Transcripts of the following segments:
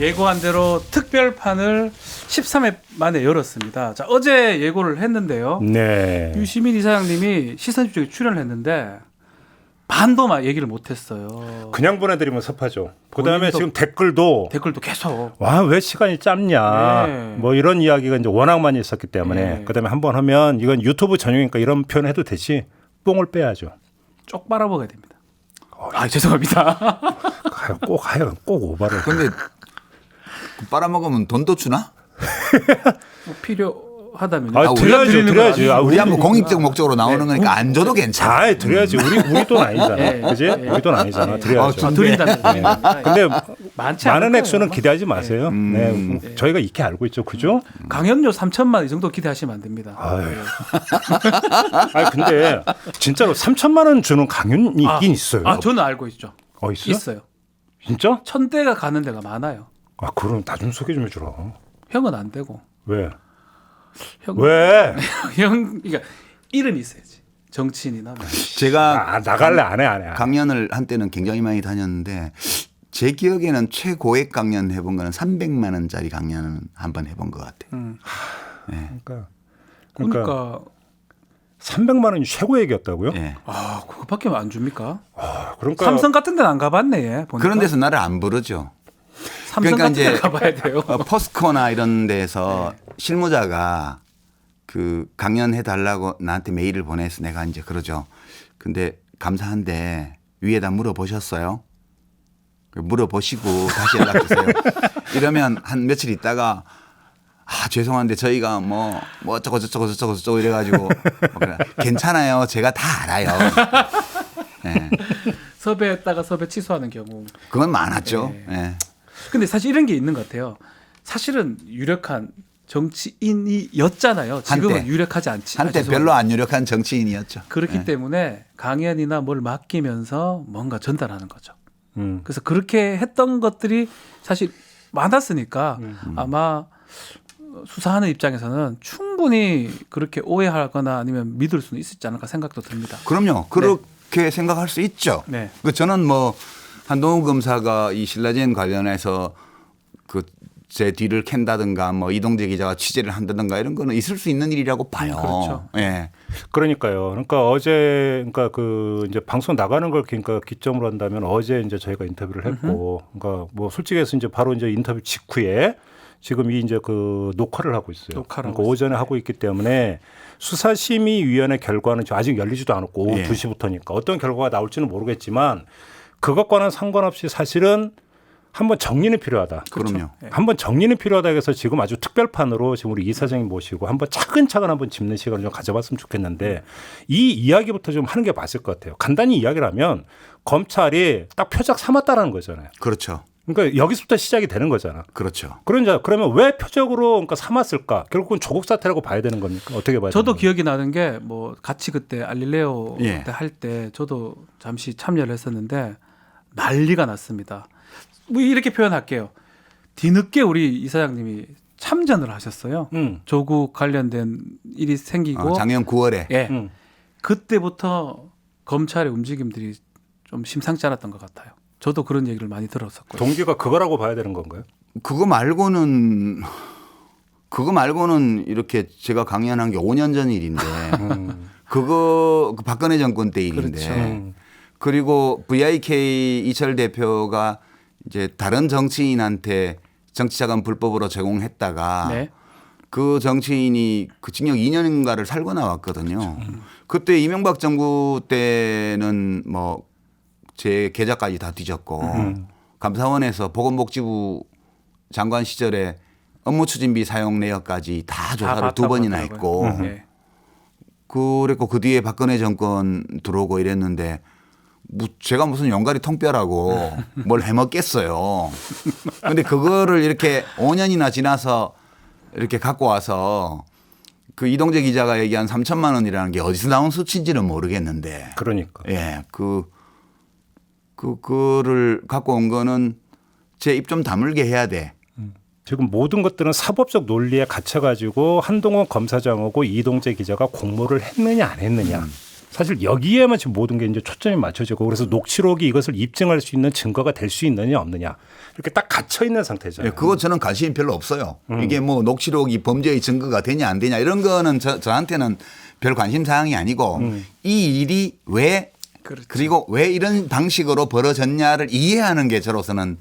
예고한 대로 특별판을 13회 만에 열었습니다. 자, 어제 예고를 했는데요. 네. 유시민 이사장님이 시선집중에 출연을 했는데 반도 막 얘기를 못했어요. 그냥 보내드리면 섭하죠. 그다음에 본인도 지금 댓글도 계속 와, 왜 시간이 짧냐. 네. 뭐 이런 이야기가 이제 워낙 많이 있었기 때문에 네. 그다음에 한번 하면 이건 유튜브 전용이니까 이런 표현 해도 되지. 뽕을 빼야죠. 쪽 빨아먹어야 됩니다. 죄송합니다. 꼭 오바를. 근데 빨아먹으면 돈도 주나? 뭐 필요하다면 드려야지. 우리 한번 공익적 목적으로 나오는 거니까 안 줘도 괜찮아. 드려야지. 우리 돈 아니잖아. 네. 그지? 네. 우리 돈 아니잖아. 드려야죠. 드린다는 근데 많지 많은 않을 액수는 거예요. 기대하지 마세요. 네. 저희가 익히 알고 있죠. 그죠? 강연료 3천만 이 정도 기대하시면 안 됩니다. 근데 진짜로 3천만 원 주는 강연이 있긴 있어요. 저는 알고 있죠. 있어요? 있어요. 진짜? 1,000대가 가는 데가 많아요. 그럼 나 좀 소개 좀 해주라. 형은 안 되고. 왜? 형, 그러니까 이름이 있어야지. 정치인이나 뭐. 제가 나갈래 안 해. 강연을 한때는 굉장히 많이 다녔는데 제 기억에는 최고액 강연 해본 거는 300만 원짜리 강연은 한번 해본 것 같아요. 네. 그러니까 300만 원이 최고액이었다고요? 네. 그거밖에 안 줍니까? 그러니까 삼성 같은 데는 안 가봤네. 보니까. 그런 데서 나를 안 부르죠. 삼성 그러니까 같은 데 이제 가봐야 돼요. 포스코나 이런 데서 실무자가 그 강연해 달라고 나한테 메일을 보내서 내가 이제 그러죠. 근데 감사한데 위에다 물어보셨어요? 물어보시고 다시 연락 주세요. 이러면 한 며칠 있다가 죄송한데 저희가 뭐 어쩌고 이래가지고 괜찮아요. 제가 다 알아요. 네. 섭외했다가 섭외 취소하는 경우. 그건 많았죠. 네. 네. 근데 사실 이런 게 있는 것 같아요. 사실은 유력한 정치인이었잖아요. 지금은 한때. 유력하지 않지. 한때 별로 안 유력한 정치인이었죠. 그렇기 네. 때문에 강연이나 뭘 맡기면서 뭔가 전달하는 거죠. 음. 그래서 그렇게 했던 것들이 사실 많았으니까 아마 수사하는 입장에서는 충분히 그렇게 오해하거나 아니면 믿을 수는 있었지 않을까 생각도 듭니다. 그럼요. 그렇게 생각할 수 있죠. 네. 저는 뭐 한동훈 검사가 이 신라젠 관련해서 그 제 뒤를 캔다든가 뭐 이동재 기자가 취재를 한다든가 이런 거는 있을 수 있는 일이라고 봐요. 그렇죠. 예. 그러니까요. 그러니까 어제 그 이제 방송 나가는 걸 그러니까 기점으로 한다면 어제 이제 저희가 인터뷰를 했고, 그러니까 뭐 솔직히 해서 이제 바로 이제 인터뷰 직후에 지금 이 이제 그 녹화를 하고 있어요. 그러니까 오전에 하고 있기 때문에 수사심의위원회 결과는 아직 열리지도 않았고 오후 2시부터니까 어떤 결과가 나올지는 모르겠지만 그것과는 상관없이 사실은 한번 정리는 필요하다. 그럼요. 한번 정리는 필요하다 해서 지금 아주 특별판으로 지금 우리 이 사장님 모시고 한번 차근차근 한번 짚는 시간을 좀 가져봤으면 좋겠는데 이 이야기부터 좀 하는 게 맞을 것 같아요. 간단히 이야기를 하면 검찰이 딱 표적 삼았다라는 거잖아요. 그렇죠. 그러니까 여기서부터 시작이 되는 거잖아. 그렇죠. 그러면 왜 표적으로 그러니까 삼았을까? 결국은 조국 사태라고 봐야 되는 겁니까? 어떻게 봐야 저도 되는 기억이 나는 게 뭐 같이 그때 알릴레오 예. 때 할 때 저도 잠시 참여를 했었는데 난리가 났습니다. 뭐 이렇게 표현할게요. 뒤늦게 우리 이사장님이 참전을 하셨어요. 조국 관련된 일이 생기고 작년 9월에. 예. 그때부터 검찰의 움직임들이 좀 심상치 않았던 것 같아요. 저도 그런 얘기를 많이 들었었고요. 동기가 그거라고 봐야 되는 건가요? 그거 말고는 이렇게 제가 강연한 게 5년 전 일인데 그거 박근혜 정권 때 일인데 그렇죠. 그리고 VIK 이철 대표가 이제 다른 정치인한테 정치자금 불법으로 제공했다가 네. 그 정치인이 그 징역 2년인가를 살고 나왔거든요. 그때 이명박 정부 때는 뭐 제 계좌까지 다 뒤졌고 감사원에서 보건복지부 장관 시절에 업무추진비 사용 내역까지 다 조사를 2번이나 했고 네. 그랬고 그 뒤에 박근혜 정권 들어오고 이랬는데 제가 무슨 연갈이 통뼈라고 뭘 해먹겠어요. 그런데 그거를 이렇게 5년이나 지나서 이렇게 갖고 와서 그 이동재 기자가 얘기한 3천만 원이라는 게 어디서 나온 수치인지는 모르겠는데. 그러니까. 예, 그거를 갖고 온 거는 제 입 좀 다물게 해야 돼. 지금 모든 것들은 사법적 논리에 갇혀가지고 한동훈 검사장하고 이동재 기자가 공모를 했느냐 안 했느냐. 사실 여기에만 지금 모든 게 이제 초점이 맞춰지고 그래서 녹취록이 이것을 입증할 수 있는 증거가 될 수 있느냐 없느냐 이렇게 딱 갇혀 있는 상태잖아요. 그거 저는 관심이 별로 없어요. 이게 뭐 녹취록이 범죄의 증거가 되냐 안 되냐 이런 거는 저한테는 별 관심 사항이 아니고 이 일이 왜 그렇죠. 그리고 왜 이런 방식으로 벌어졌냐를 이해하는 게 저로서는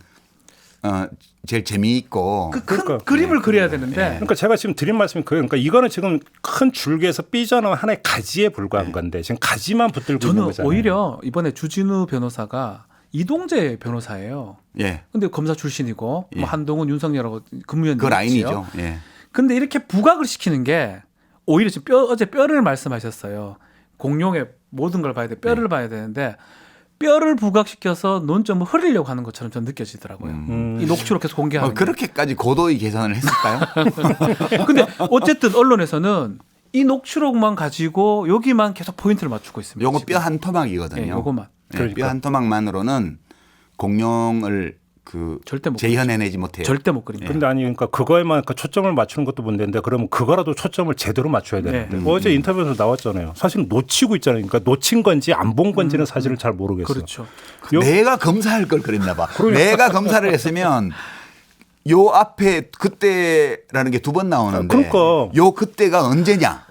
제일 재미있고 큰 그러니까. 그림을 그려야 되는데 그러니까 제가 지금 드린 말씀이 그거예요. 그러니까 이거는 지금 큰 줄기에서 삐져나온 하나의 가지에 불과한 건데 지금 가지만 붙들고 있는 저는 거잖아요. 오히려 이번에 주진우 변호사가 이동재 변호사예요. 예. 근데 검사 출신이고 예. 뭐 한동훈, 윤석열하고 근무연이 그 라인이죠. 예. 근데 이렇게 부각을 시키는 게 오히려 지금 어제 뼈를 말씀하셨어요. 공룡의 모든 걸 봐야 돼. 뼈를 봐야 되는데 뼈를 부각시켜서 논점을 흐리려고 하는 것처럼 전 느껴지더라고요. 이 녹취록 계속 공개하는 게. 그렇게까지 고도의 계산을 했을까요? 근데 어쨌든 언론에서는 이 녹취록만 가지고 여기만 계속 포인트를 맞추고 있습니다. 요거 지금. 뼈 한 토막이거든요. 예, 요거만. 예, 그러니까. 뼈 한 토막만으로는 공룡을 절대 못 재현해내지 못해요. 절대 못 그립니다. 근데 아니 그러니까 그거에만 그 초점을 맞추는 것도 문제인데 그러면 그거라도 초점을 제대로 맞춰야 되는데 네. 어제 인터뷰에서 나왔잖아요. 사실 놓치고 있잖아요. 그러니까 놓친 건지 안 본 건지는 사실을 잘 모르겠어요. 그렇죠. 내가 검사할 걸 그랬나 봐. 내가 검사를 했으면 요 앞에 그때라는 게 두 번 나오는데 그러니까. 요 그때가 언제냐.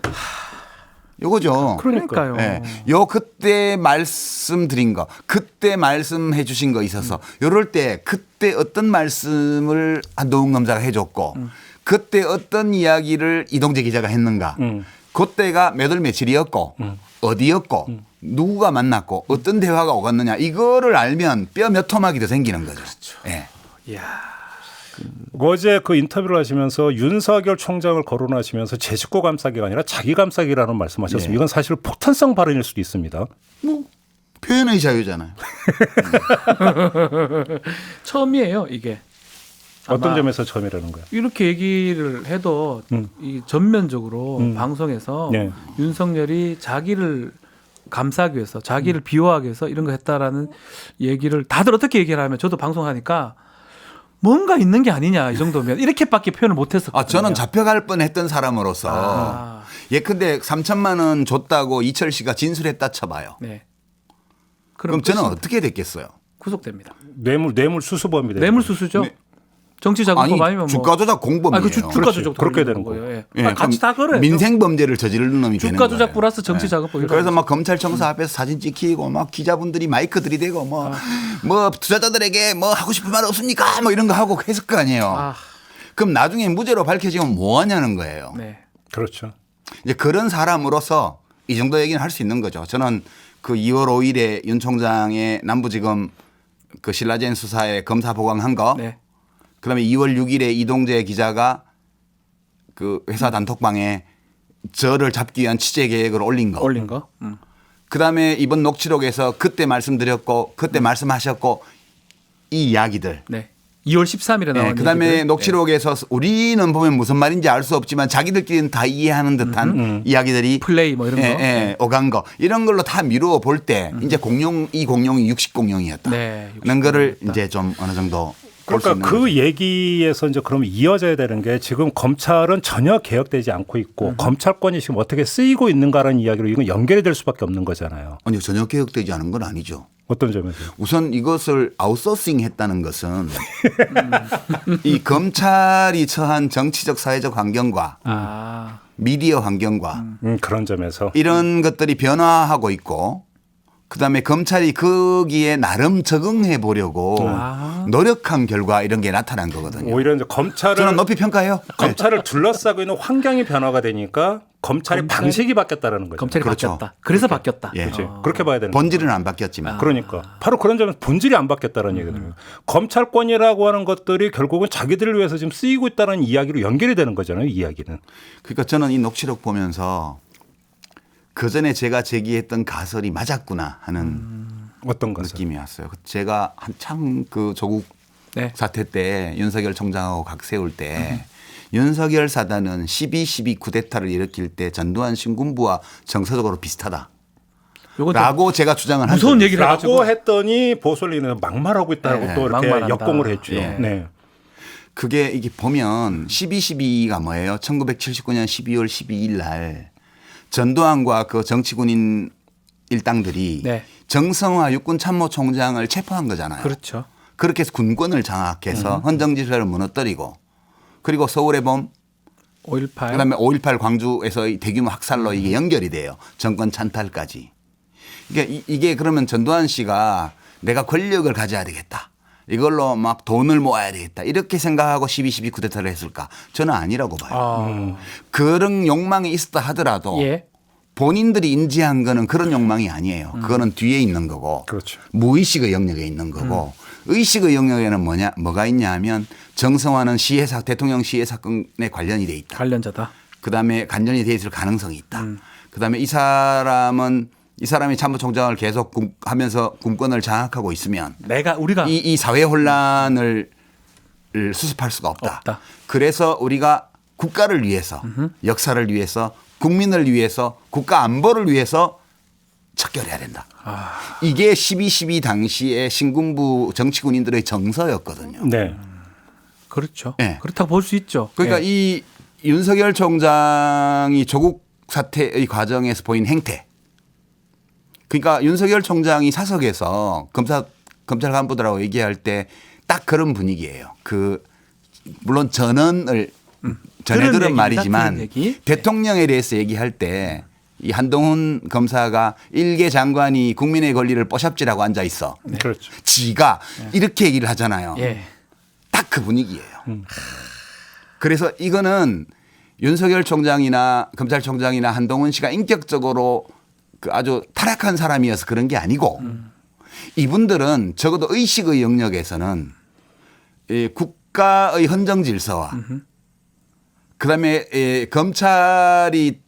요거죠. 그러니까요. 예. 요 그때 말씀드린 거, 그때 말씀해 주신 거 있어서 요럴 때 그때 어떤 말씀을 한동훈 검사가 해줬고 그때 어떤 이야기를 이동재 기자가 했는가. 그때가 몇 월 며칠이었고 어디였고 누구가 만났고 어떤 대화가 오갔느냐 이거를 알면 뼈 몇 토막이 더 생기는 거죠. 예. 이야. 어제 그 인터뷰를 하시면서 윤석열 총장을 거론하시면서 제 식구 감싸기가 아니라 자기 감싸기라는 말씀하셨습니다. 네. 이건 사실 폭탄성 발언일 수도 있습니다. 뭐 표현의 자유잖아요. 처음이에요, 이게. 어떤 아마 점에서 처음이라는 거예요? 이렇게 얘기를 해도 이 전면적으로 방송에서 네. 윤석열이 자기를 감싸기 위해서 자기를 비호하기 위해서 이런 거 했다라는 얘기를 다들 어떻게 얘기를 하면 저도 방송하니까 뭔가 있는 게 아니냐 이 정도면 이렇게밖에 표현을 못했었거든요. 저는 잡혀갈 뻔했던 사람으로서 예컨대 3천만 원 줬다고 이철 씨가 진술했다 쳐봐요. 네. 그럼 저는 끝입니다. 어떻게 됐겠어요? 구속됩니다. 뇌물 수수범이 뇌물수수죠. 정치자금법 아니 아니면 뭐 주가 조작 공범이에요. 그 주가 조작 그렇게 되는 되는 거예요. 예. 예, 같이 다 그래. 민생 범죄를 저지르는 놈이 되는 주가 거예요. 조작 플러스 정치자금법. 그래서 막 검찰청사 앞에서 사진 찍히고 막 기자분들이 마이크 들이대고 뭐 투자자들에게 뭐 하고 싶은 말 없습니까? 뭐 이런 거 하고 했을 거 아니에요. 그럼 나중에 무죄로 밝혀지면 뭐 하냐는 거예요. 네. 그렇죠. 이제 그런 사람으로서 이 정도 얘기는 할 수 있는 거죠. 저는 그 2월 5일에 윤 총장의 남부지검 그 신라젠 수사에 검사 보강한 거. 네. 그다음에 2월 6일에 이동재 기자가 그 회사 단톡방에 저를 잡기 위한 취재 계획을 올린 거. 올린 거. 그다음에 이번 녹취록에서 그때 말씀드렸고 그때 말씀하셨고 이 이야기들. 네. 2월 13일에 나온. 네, 그다음에 얘기들. 녹취록에서 우리는 보면 무슨 말인지 알 수 없지만 자기들끼리는 다 이해하는 듯한 이야기들이 플레이 뭐 이런 거. 네. 오간 거 이런 걸로 다 미루어 볼 때 이제 이 공룡이 60 공룡이었다. 네, 는 거를 60 이제 좀 어느 정도 볼 수 그러니까 있는 그 거죠. 얘기에서 이제 그럼 이어져야 되는 게 지금 검찰은 전혀 개혁되지 않고 있고 검찰권이 지금 어떻게 쓰이고 있는가라는 이야기로 이건 연결이 될 수밖에 없는 거잖아요. 아니요 전혀 개혁되지 않은 건 아니죠. 어떤 점에서? 우선 이것을 아웃소싱 했다는 것은 이 검찰이 처한 정치적 사회적 환경과 미디어 환경과 그런 점에서 이런 것들이 변화하고 있고 그다음에 검찰이 거기에 나름 적응해 보려고 노력한 결과 이런 게 나타난 거거든요. 오히려 이제 검찰을 저는 높이 평가해요. 검찰을 둘러싸고 있는 환경이 변화가 되니까 검찰의 방식이 바뀌었다라는 거죠. 검찰이 그렇죠. 바뀌었다. 그래서 바뀌었다. 예. 그렇지. 그렇게 봐야 되는 거죠. 본질은 안 바뀌었지만. 그러니까 바로 그런 점에서 본질이 안 바뀌었다는 얘기거든요. 검찰권이라고 하는 것들이 결국은 자기들을 위해서 지금 쓰이고 있다는 이야기로 연결이 되는 거잖아요. 이 이야기는. 그러니까 저는 이 녹취록 보면서 그 전에 제가 제기했던 가설이 맞았구나 하는 어떤 것을. 느낌이 왔어요. 제가 한창 그 조국 네. 사태 때 윤석열 총장하고 각 세울 때 윤석열 사단은 12.12 쿠데타를 일으킬 때 전두환 신군부와 정서적으로 비슷하다. 라고 제가 주장을 한 무서운 적이 얘기를 라고 해가지고 했더니 보솔리는 막말하고 있다고 네, 또 이렇게 막말한다. 역공을 했죠. 예. 네. 그게 이게 보면 12.12가 뭐예요? 1979년 12월 12일 날 전두환과 그 정치군인 일당들이 네. 정성화 육군참모총장을 체포한 거잖아요. 그렇죠. 그렇게 해서 군권을 장악해서 헌정질서를 무너뜨리고 그리고 서울의 봄 5.18. 그다음에 5.18 광주에서의 대규모 학살로 이게 연결이 돼요. 정권 찬탈까지. 이게 그러면 전두환 씨가 내가 권력을 가져야 되겠다. 이걸로 막 돈을 모아야 되겠다. 이렇게 생각하고 12.12 쿠데타를 했을까? 저는 아니라고 봐요. 그런 욕망이 있었다 하더라도 예. 본인들이 인지한 거는 그런 욕망이 아니에요. 그거는 뒤에 있는 거고 그렇죠. 무의식의 영역에 있는 거고 의식의 영역에는 뭐가 있냐 하면 정성화는 대통령 시해 사건에 관련이 돼 있다. 관련자다. 그다음에 관련이 돼 있을 가능성이 있다. 그다음에 이 사람이 참모총장을 계속 하면서 군권을 장악하고 있으면 우리가 이 사회 혼란을 수습할 수가 없다. 그래서 우리가 국가를 위해서 역사를 위해서 국민을 위해서 국가 안보를 위해서 척결해야 된다. 이게 12.12 당시에 신군부 정치군인들의 정서였거든요. 네. 그렇죠. 네. 그렇다고 볼 수 있죠. 그러니까 예. 이 윤석열 총장이 조국 사태의 과정에서 보인 행태. 그러니까 윤석열 총장이 사석에서 검찰 간부들하고 얘기할 때 딱 그런 분위기예요. 물론 전해들은 그런 말이지만 얘기? 대통령에 대해서 얘기할 때 이 한동훈 검사가 일개 장관이 국민의 권리를 뽀샵질하고 앉아 있어. 그렇죠. 지가 이렇게 얘기를 하잖아요. 예. 딱 그 분위기예요. 그래서 이거는 윤석열 총장이나 검찰총장이나 한동훈 씨가 인격적으로 아주 타락한 사람이어서 그런 게 아니고 이분들은 적어도 의식의 영역에서는 국가의 헌정 질서와 그다음에 검찰이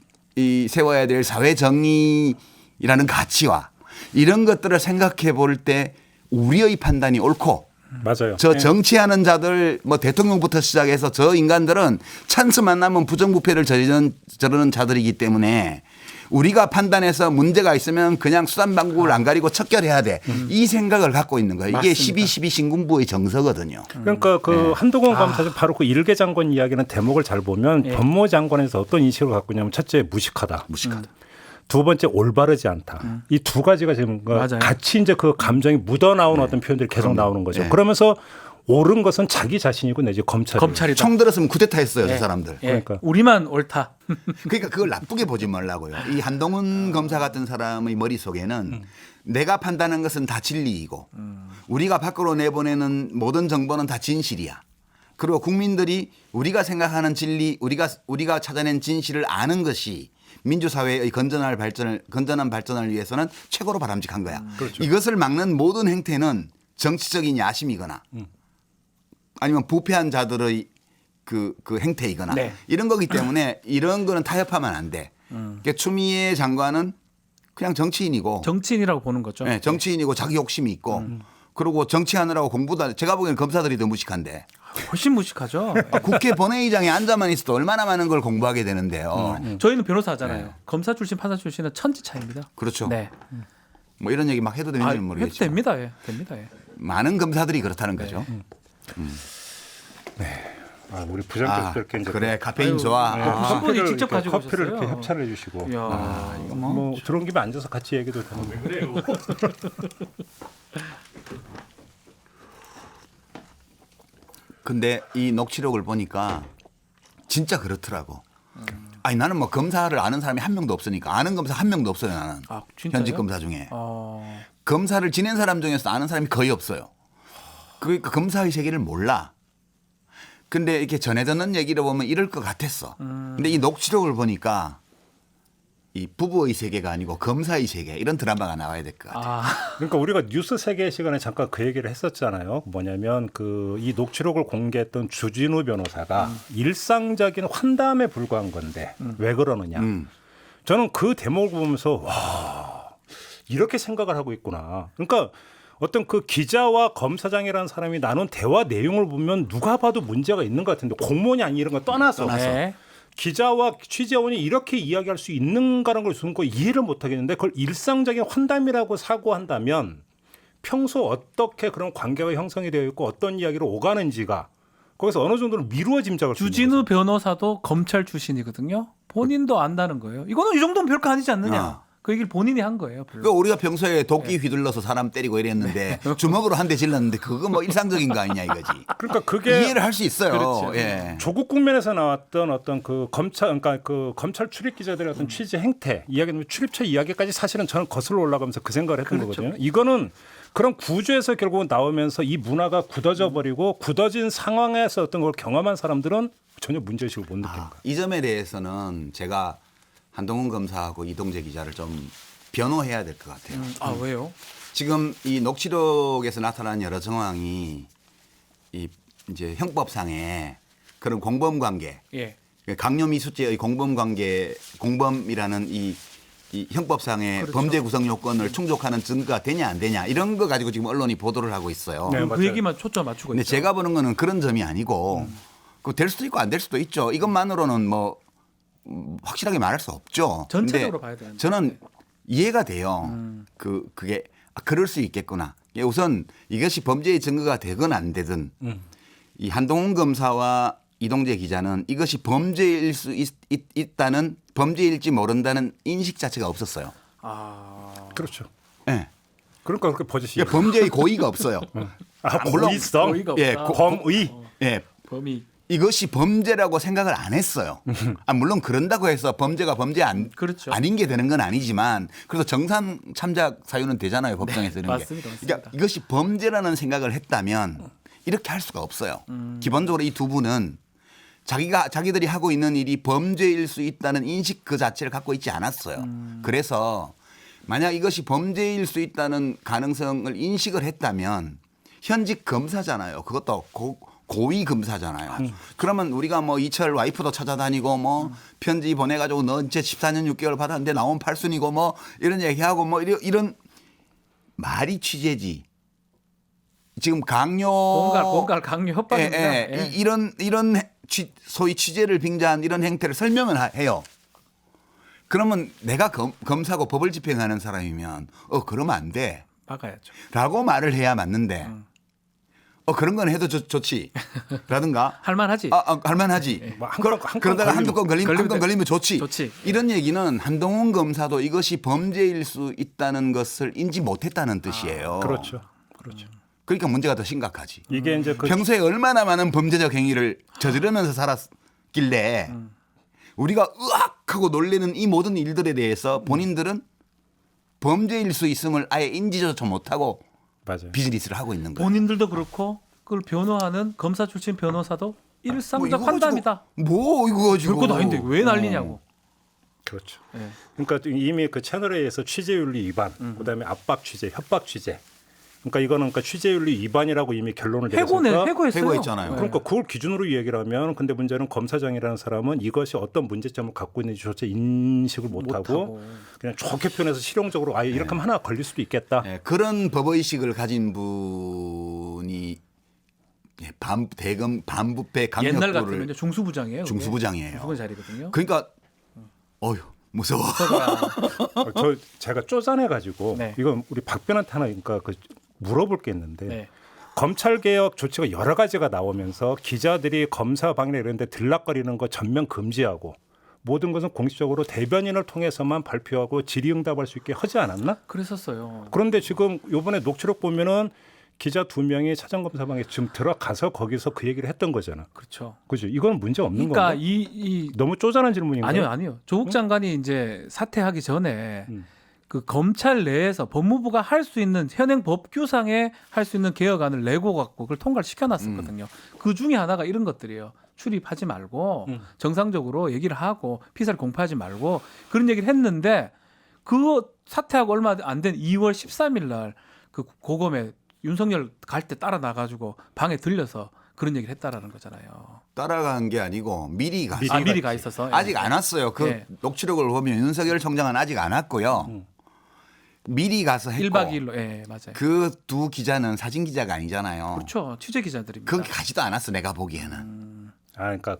세워야 될 사회 정의라는 가치와 이런 것들을 생각해 볼 때 우리의 판단이 옳고 맞아요. 저 정치하는 자들 뭐 대통령부터 시작해서 저 인간들은 찬스 만나면 부정부패를 저르는 자들이기 때문에 우리가 판단해서 문제가 있으면 그냥 수단방법을 안 가리고 척결해야 돼. 이 생각을 갖고 있는 거예요. 이게 맞습니다. 12.12 신군부의 정서거든요. 그러니까 한동훈 검사장 바로 그 일개 장관 이야기는 대목을 잘 보면 법무장관에서 어떤 인식을 갖고 있냐면 첫째 무식하다. 두 번째 올바르지 않다. 이 두 가지가 지금 맞아요. 같이 이제 그 감정이 묻어나오는 어떤 표현들이 계속 나오는 거죠. 그러면서 옳은 것은 자기 자신이고 내지 검찰이다. 총 들었으면 쿠데타 했어요. 저 사람들. 예. 그러니까. 우리만 옳다. 그러니까 그걸 나쁘게 보지 말라고요. 이 한동훈 검사 같은 사람의 머릿속에는 내가 판단한 것은 다 진리이고 우리가 밖으로 내보내는 모든 정보는 다 진실이야. 그리고 국민들이 우리가 생각하는 진리, 우리가 찾아낸 진실을 아는 것이 민주사회의 건전한 발전을 위해서는 최고로 바람직한 거야. 그렇죠. 이것을 막는 모든 행태는 정치적인 야심이거나 아니면 부패한 자들의 그 행태이거나 네. 이런 거기 때문에 이런 거는 타협하면 안 돼. 그러니까 추미애 장관은 그냥 정치인이고 정치인이라고 보는 거죠. 네, 정치인이고 자기 욕심이 있고 그리고 정치하느라고 공부도 제가 보기에는 검사들이 더 무식한데 훨씬 무식하죠. 국회 본회의장에 앉아만 있어도 얼마나 많은 걸 공부하게 되는데요. 저희는 변호사 하잖아요. 검사 출신, 판사 출신은 천지 차이입니다. 그렇죠. 네. 뭐 이런 얘기 막 해도 되는지는 해도 모르겠지만 됩니다. 예. 됩니다. 예. 많은 검사들이 그렇다는 거죠. 우리 부장께서 이렇게 이제 그래 카페인 좋아. 한 분이 직접 가지고 커피를 오셨어요. 이렇게 협찬을 해주시고 이야, 이거 뭐 들어온 김에 앉아서 같이 얘기도 되는 그래요. 근데 이 녹취록을 보니까 진짜 그렇더라고. 아니 나는 뭐 검사를 아는 사람이 한 명도 없으니까 아는 검사 한 명도 없어요 나는. 아, 진짜요? 현직 검사 중에. 어. 검사를 지낸 사람 중에서 아는 사람이 거의 없어요. 그러니까 검사의 세계를 몰라. 근데 이렇게 전해 듣는 얘기를 보면 이럴 것 같았어. 근데 이 녹취록을 보니까 이 부부의 세계가 아니고 검사의 세계 이런 드라마가 나와야 될 것 같아요. 그러니까 우리가 뉴스 세계 시간에 잠깐 그 얘기를 했었잖아요. 뭐냐면 이 녹취록을 공개했던 주진우 변호사가 일상적인 환담에 불과한 건데 왜 그러느냐. 저는 그 대목을 보면서 와 이렇게 생각을 하고 있구나. 그러니까 어떤 그 기자와 검사장이라는 사람이 나눈 대화 내용을 보면 누가 봐도 문제가 있는 것 같은데 공무원이 아니 이런 거 떠나서 네. 기자와 취재원이 이렇게 이야기할 수 있는가라는 걸 저는 이해를 못 하겠는데 그걸 일상적인 환담이라고 사고한다면 평소 어떻게 그런 관계가 형성이 되어 있고 어떤 이야기로 오가는지가 거기서 어느 정도는 미루어 짐작을 수 있는 주진우 거죠. 변호사도 검찰 출신이거든요. 본인도 안다는 거예요. 이거는 이 정도면 별거 아니지 않느냐. 그 얘기를 본인이 한 거예요. 별로. 그 우리가 평소에 도끼 휘둘러서 사람 때리고 이랬는데 주먹으로 한 대 질렀는데 그거 뭐 일상적인 거 아니냐 이거지. 그러니까 그게 이해를 할 수 있어요. 그렇죠. 예. 조국 국면에서 나왔던 어떤 그 검찰 그러니까 그 검찰 출입 기자들의 어떤 취재 행태 이야기는 출입처 이야기까지 사실은 저는 거슬러 올라가면서 그 생각을 했던 그렇죠. 거거든요. 이거는 그런 구조에서 결국은 나오면서 이 문화가 굳어져 버리고 굳어진 상황에서 어떤 걸 경험한 사람들은 전혀 문제의식을 못 느끼는 거예요. 이 점에 대해서는 제가 한동훈 검사하고 이동재 기자를 좀 변호해야 될 것 같아요. 아 왜요? 지금 이 녹취록에서 나타난 여러 정황이 이 이제 형법상의 그런 공범 관계, 예. 강요미수죄의 공범 관계, 공범이라는 이 형법상의 그렇죠. 범죄 구성 요건을 충족하는 증거가 되냐 안 되냐 이런 거 가지고 지금 언론이 보도를 하고 있어요. 네, 그 맞아요. 얘기만 초점 맞추고 근데 있죠. 제가 보는 거는 그런 점이 아니고 그 될 수도 있고 안 될 수도 있죠. 이것만으로는 뭐 확실하게 말할 수 없죠. 전체적으로 근데 봐야 되는데. 저는 이해가 돼요. 그게 그럴 수 있겠구나. 우선 이것이 범죄의 증거가 되건 안 되든 이 한동훈 검사와 이동재 기자는 이것이 범죄일 수 있다는 범죄일지 모른다는 인식 자체가 없었어요. 아 그렇죠. 예. 그러니까 그렇게 버젓이 그러니까 범죄의 고의가 없어요. 물론 고의성, 고의가 예, 없다. 범의. 예. 범위 이것이 범죄라고 생각을 안 했어요. 물론 그런다고 해서 범죄가 그렇죠. 아닌 게 되는 건 아니지만 그래서 정상 참작 사유는 되잖아요. 법정에서 이런 맞습니다. 게. 맞습니다. 그러니까 이것이 범죄라는 생각을 했다면 이렇게 할 수가 없어요. 기본적으로 이 두 분은 자기들이 하고 있는 일이 범죄일 수 있다는 인식 그 자체를 갖고 있지 않았어요. 그래서 만약 이것이 범죄일 수 있다는 가능성을 인식을 했다면 현직 검사잖아요. 그것도 고위 검사잖아요. 그러면 우리가 뭐 이철 와이프도 찾아다니고 뭐 편지 보내가지고 너 이제 14년 6개월 받았는데 나온 8순이고 뭐 이런 얘기하고 뭐 이런 말이 취재지. 지금 강요 공갈 강요 협박입니다. 예. 이런 소위 취재를 빙자한 이런 행태를 설명을 해요. 그러면 내가 검사고 법을 집행하는 사람이면 그러면 안 돼. 막아야죠. 라고 말을 해야 맞는데 그런 건 해도 좋지. 라든가. 할만하지. 할만하지. 뭐 그러다가 한두 건 걸리면 좋지. 좋지. 이런 얘기는 한동훈 검사도 이것이 범죄일 수 있다는 것을 인지 못했다는 뜻이에요. 그렇죠. 그렇죠. 그러니까 문제가 더 심각하지. 이게 이제 그 평소에 얼마나 많은 범죄적 행위를 저지르면서 살았길래 우리가 으악하고 놀라는 이 모든 일들에 대해서 본인들은 범죄일 수 있음을 아예 인지조차 못하고 맞아요. 비즈니스를 하고 있는 거예요. 본인들도 그렇고 그걸 변호하는 검사 출신 변호사도 일상적 이거 가지고 판단이다. 뭐 이거 가지고. 별것도 아닌데 왜 난리냐고. 그렇죠. 예. 그러니까 이미 그 채널에 의해서 취재윤리 위반, 그다음에 압박 취재, 협박 취재. 그러니까 이거는 그러니까 취재윤리 위반이라고 이미 결론을 내렸으니까 해고했어요. 해고했잖아요. 그러니까 그걸 기준으로 얘기를 하면 근데 문제는 검사장이라는 사람은 이것이 어떤 문제점을 갖고 있는지조차 인식을 못하고 그냥 좋게 표현해서 실용적으로 아예 이렇게 하면 하나 걸릴 수도 있겠다. 네, 그런 법의식을 가진 분이 반부패 옛날 같으면 강력부를 이제 중수부장이에요. 그게. 중수부장이에요. 중수부장 자리거든요. 그러니까 어휴 무서워. 제가 쪼잔해 가지고 네. 이건 우리 박변한테 하나 그러니까 물어볼 게 있는데 네. 검찰 개혁 조치가 여러 가지가 나오면서 기자들이 검사 방해 이런 데 들락거리는 거 전면 금지하고 모든 것은 공식적으로 대변인을 통해서만 발표하고 질의응답할 수 있게 하지 않았나? 그랬었어요. 그런데 지금 이번에 녹취록 보면은 기자 2명이 사전검사방에 지금 들어가서 거기서 그 얘기를 했던 거잖아. 그렇죠. 그죠? 이건 문제 없는 그러니까 건가? 이 너무 쪼잔한 질문인가요? 아니요. 조국 장관이 이제 사퇴하기 전에 그 검찰 내에서 법무부가 할 수 있는 현행 법규상에 할 수 있는 개혁안을 내고 갖고 그걸 통과를 시켜놨었거든요. 그 중에 하나가 이런 것들이에요. 출입하지 말고 정상적으로 얘기를 하고 피사를 공표하지 말고 그런 얘기를 했는데 그거 사퇴하고 얼마 안 된 2월 13일 날 그 고검에 윤석열 갈 때 따라 나가지고 방에 들려서 그런 얘기를 했다라는 거잖아요. 따라간 게 아니고 미리 갔어요. 미리 가 있어서 아직 안 왔어요. 그 예. 녹취록을 보면 윤석열 총장은 아직 안 왔고요. 미리 가서 했고 1박 2일로 예, 맞아요. 그 두 기자는 사진 기자가 아니잖아요. 그렇죠. 취재 기자들입니다. 거기 가지도 않았어 내가 보기에는. 그러니까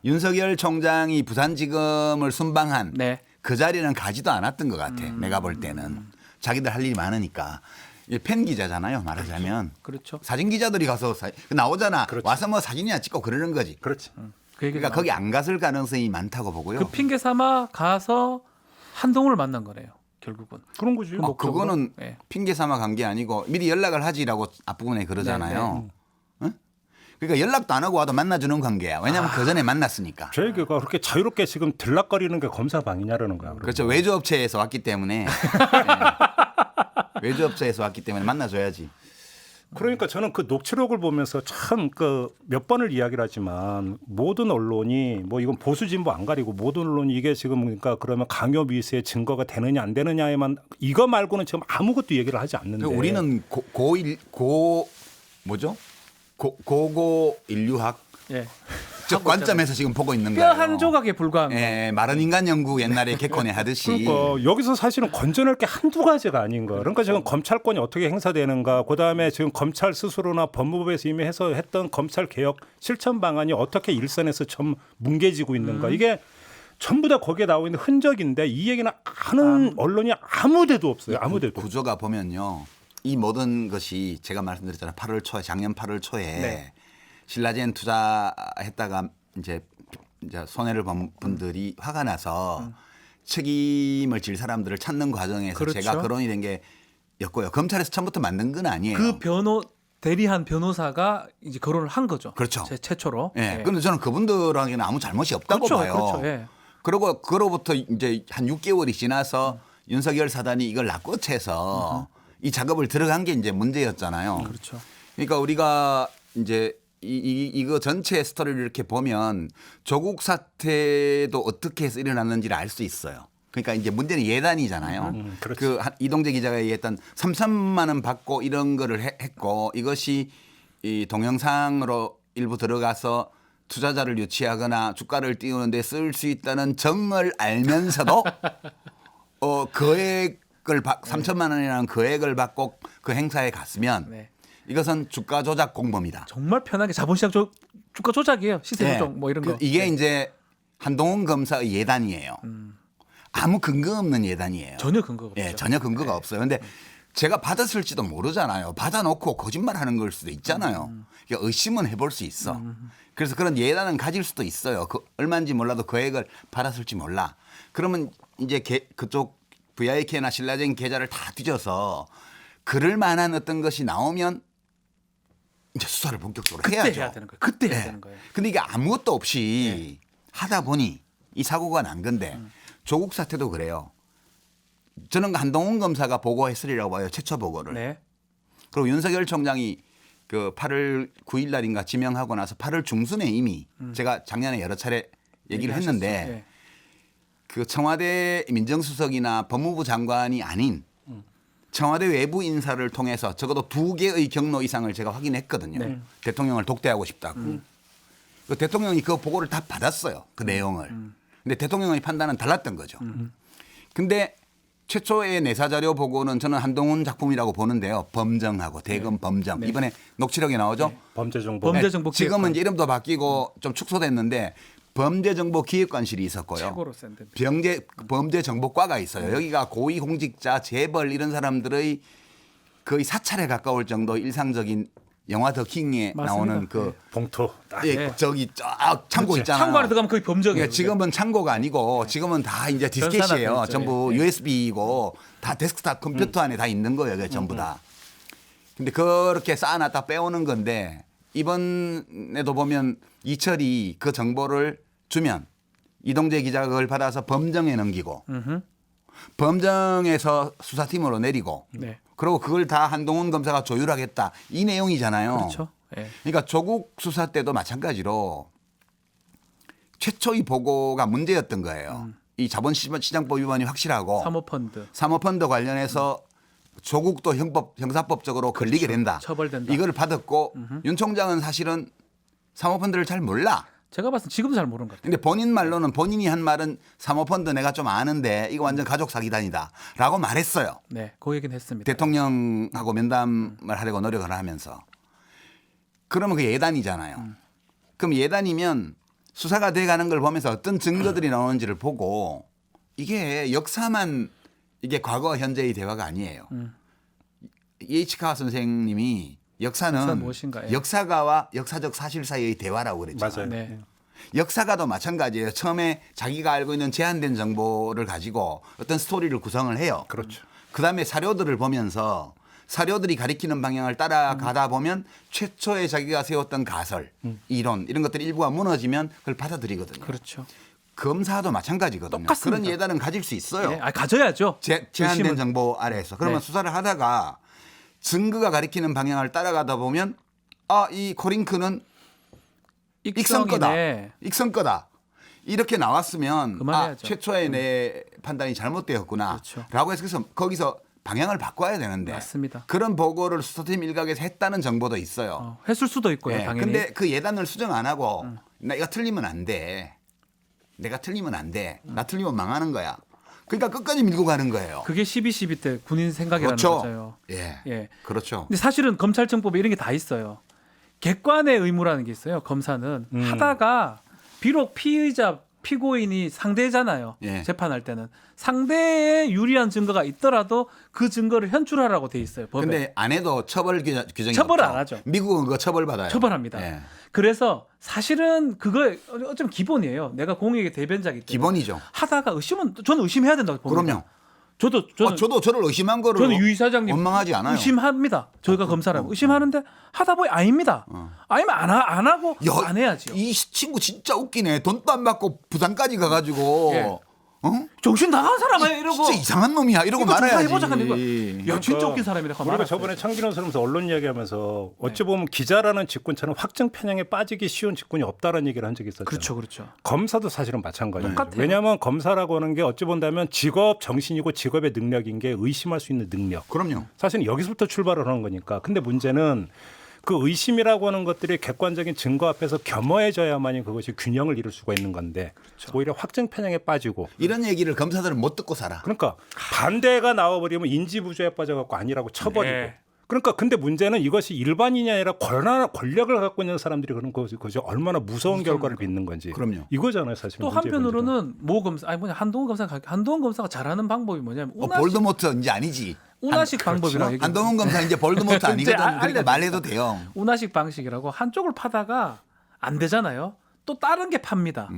윤석열 총장이 부산지검을 순방한 네. 그 자리는 가지도 않았던 것 같아. 내가 볼 때는 자기들 할 일이 많으니까. 팬 기자잖아요. 말하자면. 그렇죠. 사진 기자들이 가서 나오잖아. 그렇지. 와서 뭐 사진이나 찍고 그러는 거지. 그렇지. 그 얘기가 그러니까 거기 안 갔을 가능성이 많다고 보고요. 그 핑계 삼아 가서 한동훈을 만난 거네요. 결국은. 그런 거지. 그거는 네. 핑계 삼아 간 게 아니고 미리 연락을 하지라고 앞부분에 그러잖아요. 응? 그러니까 연락도 안 하고 와도 만나주는 관계야. 왜냐하면 그 전에 만났으니까. 제 얘기가 그렇게 자유롭게 지금 들락거리는 게 검사방이냐라는 거야. 그렇죠. 외주업체에서 왔기 때문에 외주업체에서 왔기 때문에 만나줘야지. 그러니까 저는 그 녹취록을 보면서 참 그 몇 번을 이야기를 하지만 모든 언론이 뭐 이건 보수 진보 안 가리고 모든 언론이 이게 지금 그러니까 그러면 강요 미수의 증거가 되느냐 안 되느냐에만 이거 말고는 지금 아무것도 얘기를 하지 않는데 우리는 고고 인류학 예. 저 관점에서 지금 보고 있는 뼈 거예요. 한 조각에 불과한 거. 예, 마른 인간 연구 옛날에 개콘에 하듯이. 그러니까 여기서 사실은 건전할 게 한두 가지가 아닌 거야. 그러니까 지금 검찰권이 어떻게 행사되는가, 그다음에 지금 검찰 스스로나 법무부에서 이미 해서 했던 검찰 개혁 실천 방안이 어떻게 일선에서 좀 뭉개지고 있는가. 이게 전부 다 거기에 나와 있는 흔적인데 이 얘기는 하는 언론이 아무데도 없어요. 아무데도. 구조가 보면요. 이 모든 것이 제가 말씀드렸잖아요. 8월 초에 작년 8월 초에 네. 신라젠 투자했다가 이제 손해를 본 분들이 화가 나서 책임을 질 사람들을 찾는 과정에서 그렇죠. 제가 거론이 된 게 였고요. 검찰에서 처음부터 만든 건 아니에요. 그 대리한 변호사가 이제 거론을 한 거죠. 그렇죠. 최초로. 예. 그런데 저는 그분들에게는 아무 잘못이 없다고 그렇죠. 봐요. 그렇죠. 예. 그리고 그로부터 이제 한 6개월이 지나서 윤석열 사단이 이걸 납고쳐서 이 작업을 들어간 게 이제 문제였잖아요. 그렇죠. 그러니까 우리가 이제 이거 전체 스토리를 이렇게 보면 조국 사태도 어떻게 해서 일어났는지를 알 수 있어요. 그러니까 이제 문제는 예단이잖아요. 그렇지. 그 이동재 기자가 얘기했던 3천만 원 받고 이런 거를 했고 이것이 이 동영상으로 일부 들어가서 투자자를 유치하거나 주가를 띄우는데 쓸 수 있다는 정을 알면서도 거액을 3천만 원이라는 거액을 받고 그 행사에 갔으면 네. 이것은 주가 조작 공범이다. 정말 편하게 자본시장 주가 조작이에요. 시세 조정 뭐 이런 거. 이게 네. 이제 한동훈 검사의 예단이에요. 아무 근거 없는 예단이에요. 전혀 근거가 없죠. 예, 전혀 근거가 없어요. 근데 제가 받았을지도 모르잖아요. 받아놓고 거짓말하는 걸 수도 있잖아요. 그러니까 의심은 해볼 수 있어. 그래서 그런 예단은 가질 수도 있어요. 얼마인지 몰라도 거액을 받았을지 몰라. 그러면 이제 그쪽 VIK나 신라젠 계좌를 다 뒤져서 그럴 만한 어떤 것이 나오면 이제 수사를 본격적으로 그때 해야죠. 해야 되는 거예요. 그때 해야 네. 되는 거예요. 근데 이게 아무것도 없이 하다 보니 이 사고가 난 건데 조국 사태도 그래요. 저는 한동훈 검사가 보고했으리라고 봐요. 최초 보고를. 네. 그리고 윤석열 총장이 그 8월 9일 날인가 지명하고 나서 8월 중순에 이미 제가 작년에 여러 차례 얘기를 했는데 네. 그 청와대 민정수석이나 법무부 장관이 아닌 청와대 외부 인사를 통해서 적어도 2개의 경로 이상을 제가 확인했거든요. 네. 대통령을 독대하고 싶다고. 그 대통령이 그 보고를 다 받았어요. 그 내용을. 근데 대통령의 판단은 달랐던 거죠. 근데 최초의 내사자료 보고는 저는 한동훈 작품이라고 보는데요. 범정하고 대검 범정. 이번에 녹취록에 나오죠. 범죄정보. 범죄정보 지금은 이제 이름도 바뀌고 좀 축소됐는데 범죄정보기획관실이 있었고요. 최고로 센 데입니다. 범죄정보과가 있어요. 여기가 고위공직자, 재벌 이런 사람들의 거의 사찰에 가까울 정도 일상적인 영화 더 킹에 맞습니다. 나오는 그 봉투. 딱. 예, 네. 저기 쫙 창고 그렇지. 있잖아요. 창고 안에 들어가면 거의 범정이에요. 그러니까 지금은 창고가 아니고 지금은 다 이제 디스켓이에요. 변산화돼 있죠. 전부 네. USB이고 다 데스크탑 컴퓨터 안에 다 있는 거예요. 그게 전부 다. 근데 그렇게 쌓아놨다 빼오는 건데 이번에도 보면 이철이 그 정보를 주면 이동재 기자가 그걸 받아서 범정에 넘기고 범정에서 수사팀으로 내리고 네. 그리고 그걸 다 한동훈 검사가 조율하겠다 이 내용이잖아요. 그렇죠. 예. 그러니까 조국 수사 때도 마찬가지로 최초의 보고가 문제였던 거예요. 이 자본시장법 위반이 확실하고 사모펀드 관련해서 조국도 형사법적으로 걸리게 된다. 처벌된다. 이걸 받았고 윤 총장은 사실은 사모펀드를 잘 몰라. 제가 봤을 때 지금도 잘 모르는 것 같아요. 근데 본인 말로는 본인이 한 말은 사모펀드 내가 좀 아는데 이거 완전 가족 사기단이다 라고 말했어요. 네, 그 얘기는 했습니다. 대통령하고 면담을 하려고 노력을 하면서. 그러면 그 예단이잖아요. 그럼 예단이면 수사가 돼가는 걸 보면서 어떤 증거들이 나오는지를 보고 이게 역사만 이게 과거 현재의 대화가 아니에요. 이에이치카와 선생님이 역사는 무엇인가, 예. 역사가와 역사적 사실 사이의 대화라고 그랬잖아요. 맞아요. 네. 역사가도 마찬가지예요. 처음에 자기가 알고 있는 제한된 정보를 가지고 어떤 스토리를 구성을 해요. 그렇죠. 그다음에 사료들을 보면서 사료들이 가리키는 방향을 따라가다 보면 최초에 자기가 세웠던 가설, 이론 이런 것들이 일부가 무너지면 그걸 받아들이거든요. 그렇죠. 검사도 마찬가지거든요. 똑같습니다. 그런 예단은 가질 수 있어요. 예, 가져야죠. 제한된 정보 아래에서. 그러면 네. 수사를 수사를 하다가 증거가 가리키는 방향을 따라가다 보면 이 코링크는 익성 거다. 익성이네. 익성 거다. 이렇게 나왔으면 그만해야죠. 최초에 내 판단이 잘못되었구나. 그렇죠. 라고 해서 거기서 방향을 바꿔야 되는데 맞습니다. 그런 보고를 수사팀 일각에서 했다는 정보도 있어요. 했을 수도 있고요. 예, 당연히. 근데 그 예단을 수정 안 하고 내가 틀리면 안 돼. 내가 틀리면 안 돼. 나 틀리면 망하는 거야. 그러니까 끝까지 밀고 가는 거예요. 그게 12.12 때 군인 생각이라는 그렇죠. 거죠. 예. 예. 그렇죠. 근데 사실은 검찰청법에 이런 게 다 있어요. 객관의 의무라는 게 있어요. 검사는 하다가 비록 피의자 피고인이 상대잖아요. 예. 재판할 때는 상대에 유리한 증거가 있더라도 그 증거를 현출하라고 돼 있어요. 법에. 근데 안 해도 처벌 규정이 처벌을 없죠. 안 하죠. 미국은 그거 처벌받아요. 처벌합니다. 예. 그래서 사실은 그거 어쩌면 기본이에요. 내가 공익의 대변자이기 때문에. 기본이죠. 하다가 저는 의심해야 된다고 봅니다. 그럼요. 저도 저를 의심한 거를 저는 유 이사장님 원망하지 않아요. 의심합니다. 저희가 검사라면 의심하는데 하다 보니 아닙니다. 아니면 안 하고 안 해야지요. 이 친구 진짜 웃기네. 돈도 안 받고 부산까지 가가지고 예. 어? 정신 나간 사람이야 이러고 진짜 이상한 놈이야 이러고 이거 좀 말아야지. 해보자 하는 거야. 야 진짜 웃긴 사람이다. 우리가 저번에 창기론 쓰면서 언론 이야기하면서 어찌 보면 기자라는 직군처럼 확증 편향에 빠지기 쉬운 직군이 없다는 얘기를 한 적이 있었잖아요. 그렇죠, 그렇죠. 검사도 사실은 마찬가지예요. 똑같아요. 왜냐하면 검사라고 하는 게 어찌 본다면 직업 정신이고 직업의 능력인 게 의심할 수 있는 능력. 그럼요. 사실은 여기서부터 출발을 하는 거니까. 근데 문제는 그 의심이라고 하는 것들이 객관적인 증거 앞에서 겸허해져야만이 그것이 균형을 이룰 수가 있는 건데 오히려 확증 편향에 빠지고 이런 얘기를 검사들은 못 듣고 살아. 그러니까 반대가 나와버리면 인지부조에 빠져갖고 아니라고 쳐버리고 네. 그러니까 근데 문제는 이것이 일반인이 아니라 권력을 갖고 있는 사람들이 그런 거죠. 얼마나 무서운 결과를 빚는 건지. 그럼요. 이거잖아요, 사실. 또 문제의 한편으로는 모 검사 아니 뭐냐 한동훈 검사가 잘하는 방법이 뭐냐면 볼드모트 이제 아니지. 운하식 방법이라고 얘기해요. 한동훈 검사 이제 볼드모트 아니거든. 그러니까 알려줬어요. 말해도 돼요. 운하식 방식이라고 한쪽을 파다가 안 되잖아요. 또 다른 게 팝니다.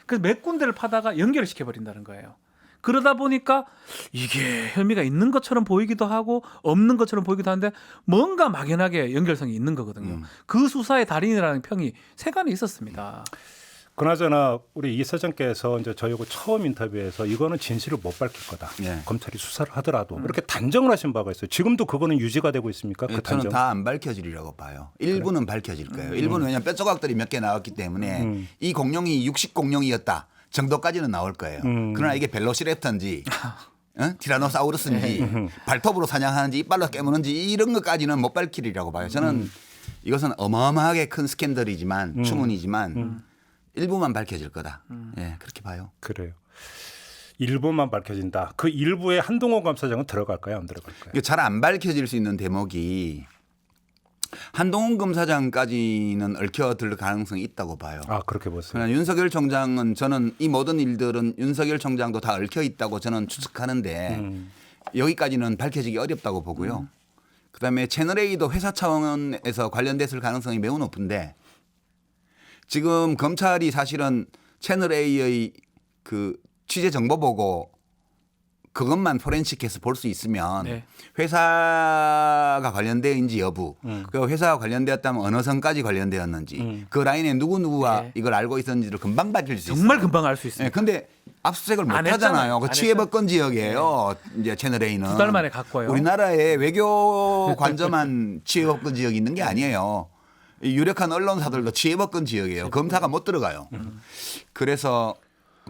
그래서 몇 군데를 파다가 연결을 시켜버린다는 거예요. 그러다 보니까 이게 혐의가 있는 것처럼 보이기도 하고 없는 것처럼 보이기도 하는데 뭔가 막연하게 연결성이 있는 거거든요. 그 수사의 달인이라는 평이 세간에 있었습니다. 그나저나 우리 이 사장께서 이제 저희하고 처음 인터뷰에서 이거는 진실을 못 밝힐 거다. 예. 검찰이 수사를 하더라도 이렇게 단정을 하신 바가 있어요. 지금도 그거는 유지가 되고 있습니까? 그 저는 단정. 다 안 밝혀지리라고 봐요. 일부는 밝혀질 거예요. 일부는 왜냐하면 뼈조각들이 몇 개 나왔기 때문에 이 공룡이 육식 공룡이었다 정도까지는 나올 거예요. 그러나 이게 벨로시랩터인지 티라노사우루스인지 발톱으로 사냥하는지 이빨로 깨무는지 이런 것까지는 못 밝히리라고 봐요. 저는 이것은 어마어마하게 큰 스캔들이지만 추문이지만 일부만 밝혀질 거다. 예, 그렇게 봐요. 그래요. 일부만 밝혀진다. 그 일부에 한동훈 검사장은 들어갈까요? 안 들어갈까요? 잘 안 밝혀질 수 있는 대목이 한동훈 검사장까지는 얽혀들 가능성이 있다고 봐요. 아, 그렇게 보세요. 그러나 윤석열 총장은 저는 이 모든 일들은 윤석열 총장도 다 얽혀 있다고 저는 추측하는데 여기까지는 밝혀지기 어렵다고 보고요. 그다음에 채널A도 회사 차원에서 관련됐을 가능성이 매우 높은데 지금 검찰이 사실은 채널A의 그 취재 정보 보고 그것만 포렌식해서 볼 수 있으면 네. 회사가 관련되어있는지 여부 그 회사가 관련되었다면 어느 선까지 관련되었는지 그 라인에 누구누구가 네. 이걸 알고 있었는지를 금방 밝힐 수 있어요. 정말 금방 알 수 있습니다. 근데 압수수색을 못 안 하잖아요. 했잖아요. 그 안 치해법권 지역이에요. 이제 채널A는. 2달 만에 갖고 와요. 우리나라에 외교 관점한 치해법권 지역이 있는 게 아니에요. 이 유력한 언론사들도 치해법권 지역이에요. 검사가 못 들어가요. 그래서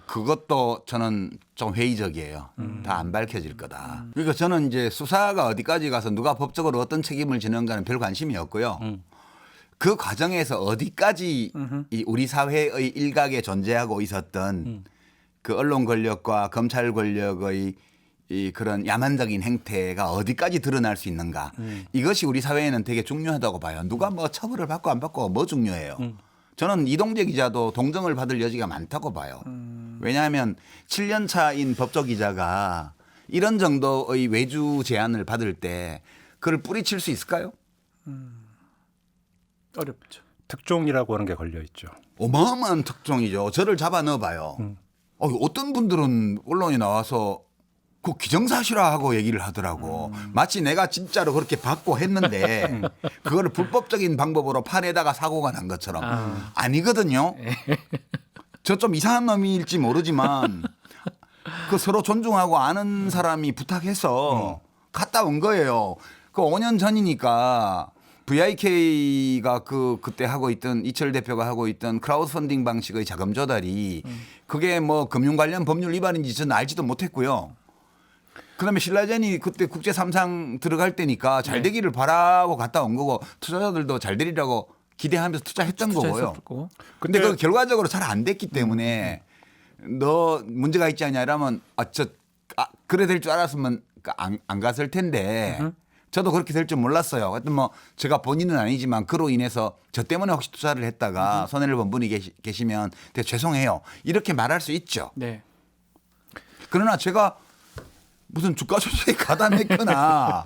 그것도 저는 좀 회의적이에요. 다 안 밝혀질 거다. 그러니까 저는 이제 수사가 어디까지 가서 누가 법적으로 어떤 책임을 지는가는 별 관심이 없고요. 그 과정에서 어디까지 이 우리 사회의 일각에 존재하고 있었던 그 언론 권력과 검찰 권력의 이 그런 야만적인 행태가 어디까지 드러날 수 있는가. 이것이 우리 사회에는 되게 중요하다고 봐요. 누가 뭐 처벌을 받고 안 받고 뭐 중요해요. 저는 이동재 기자도 동정을 받을 여지가 많다고 봐요. 왜냐하면 7년 차인 법조 기자가 이런 정도의 외주 제안을 받을 때 그걸 뿌리칠 수 있을까요? 어렵죠. 특종이라고 하는 게 걸려 있죠. 어마어마한 특종이죠. 저를 잡아 넣어봐요. 어떤 분들은 언론에 나와서 그 기정사실화하고 얘기를 하더라고. 마치 내가 진짜로 그렇게 받고 했는데 그거를 불법적인 방법으로 판에다가 사고가 난 것처럼. 아니거든요. 저 좀 이상한 놈일지 모르지만 그 서로 존중하고 아는 사람이 부탁해서 갔다 온 거예요. 그 5년 전이니까 VIK가 그때 하고 있던 이철 대표가 하고 있던 크라우드 펀딩 방식의 자금 조달이 그게 뭐 금융 관련 법률 위반인지 저는 알지도 못했고요. 그다음에 신라젠이 그때 국제 3상 들어갈 때니까 잘 되기를 바라고 갔다 온 거고 투자자들도 잘 되리라고 기대하면서 투자했던 거고요. 근데 그 결과적으로 잘 안 됐기 때문에 너 문제가 있지 않냐 이러면 그래 될 줄 알았으면 안 갔을 텐데 저도 그렇게 될 줄 몰랐어요. 하여튼 뭐 제가 본인은 아니지만 그로 인해서 저 때문에 혹시 투자를 했다가 손해를 본 분이 계시면 되게 죄송해요. 이렇게 말할 수 있죠. 네. 그러나 제가 무슨 주가 조작에 가담했거나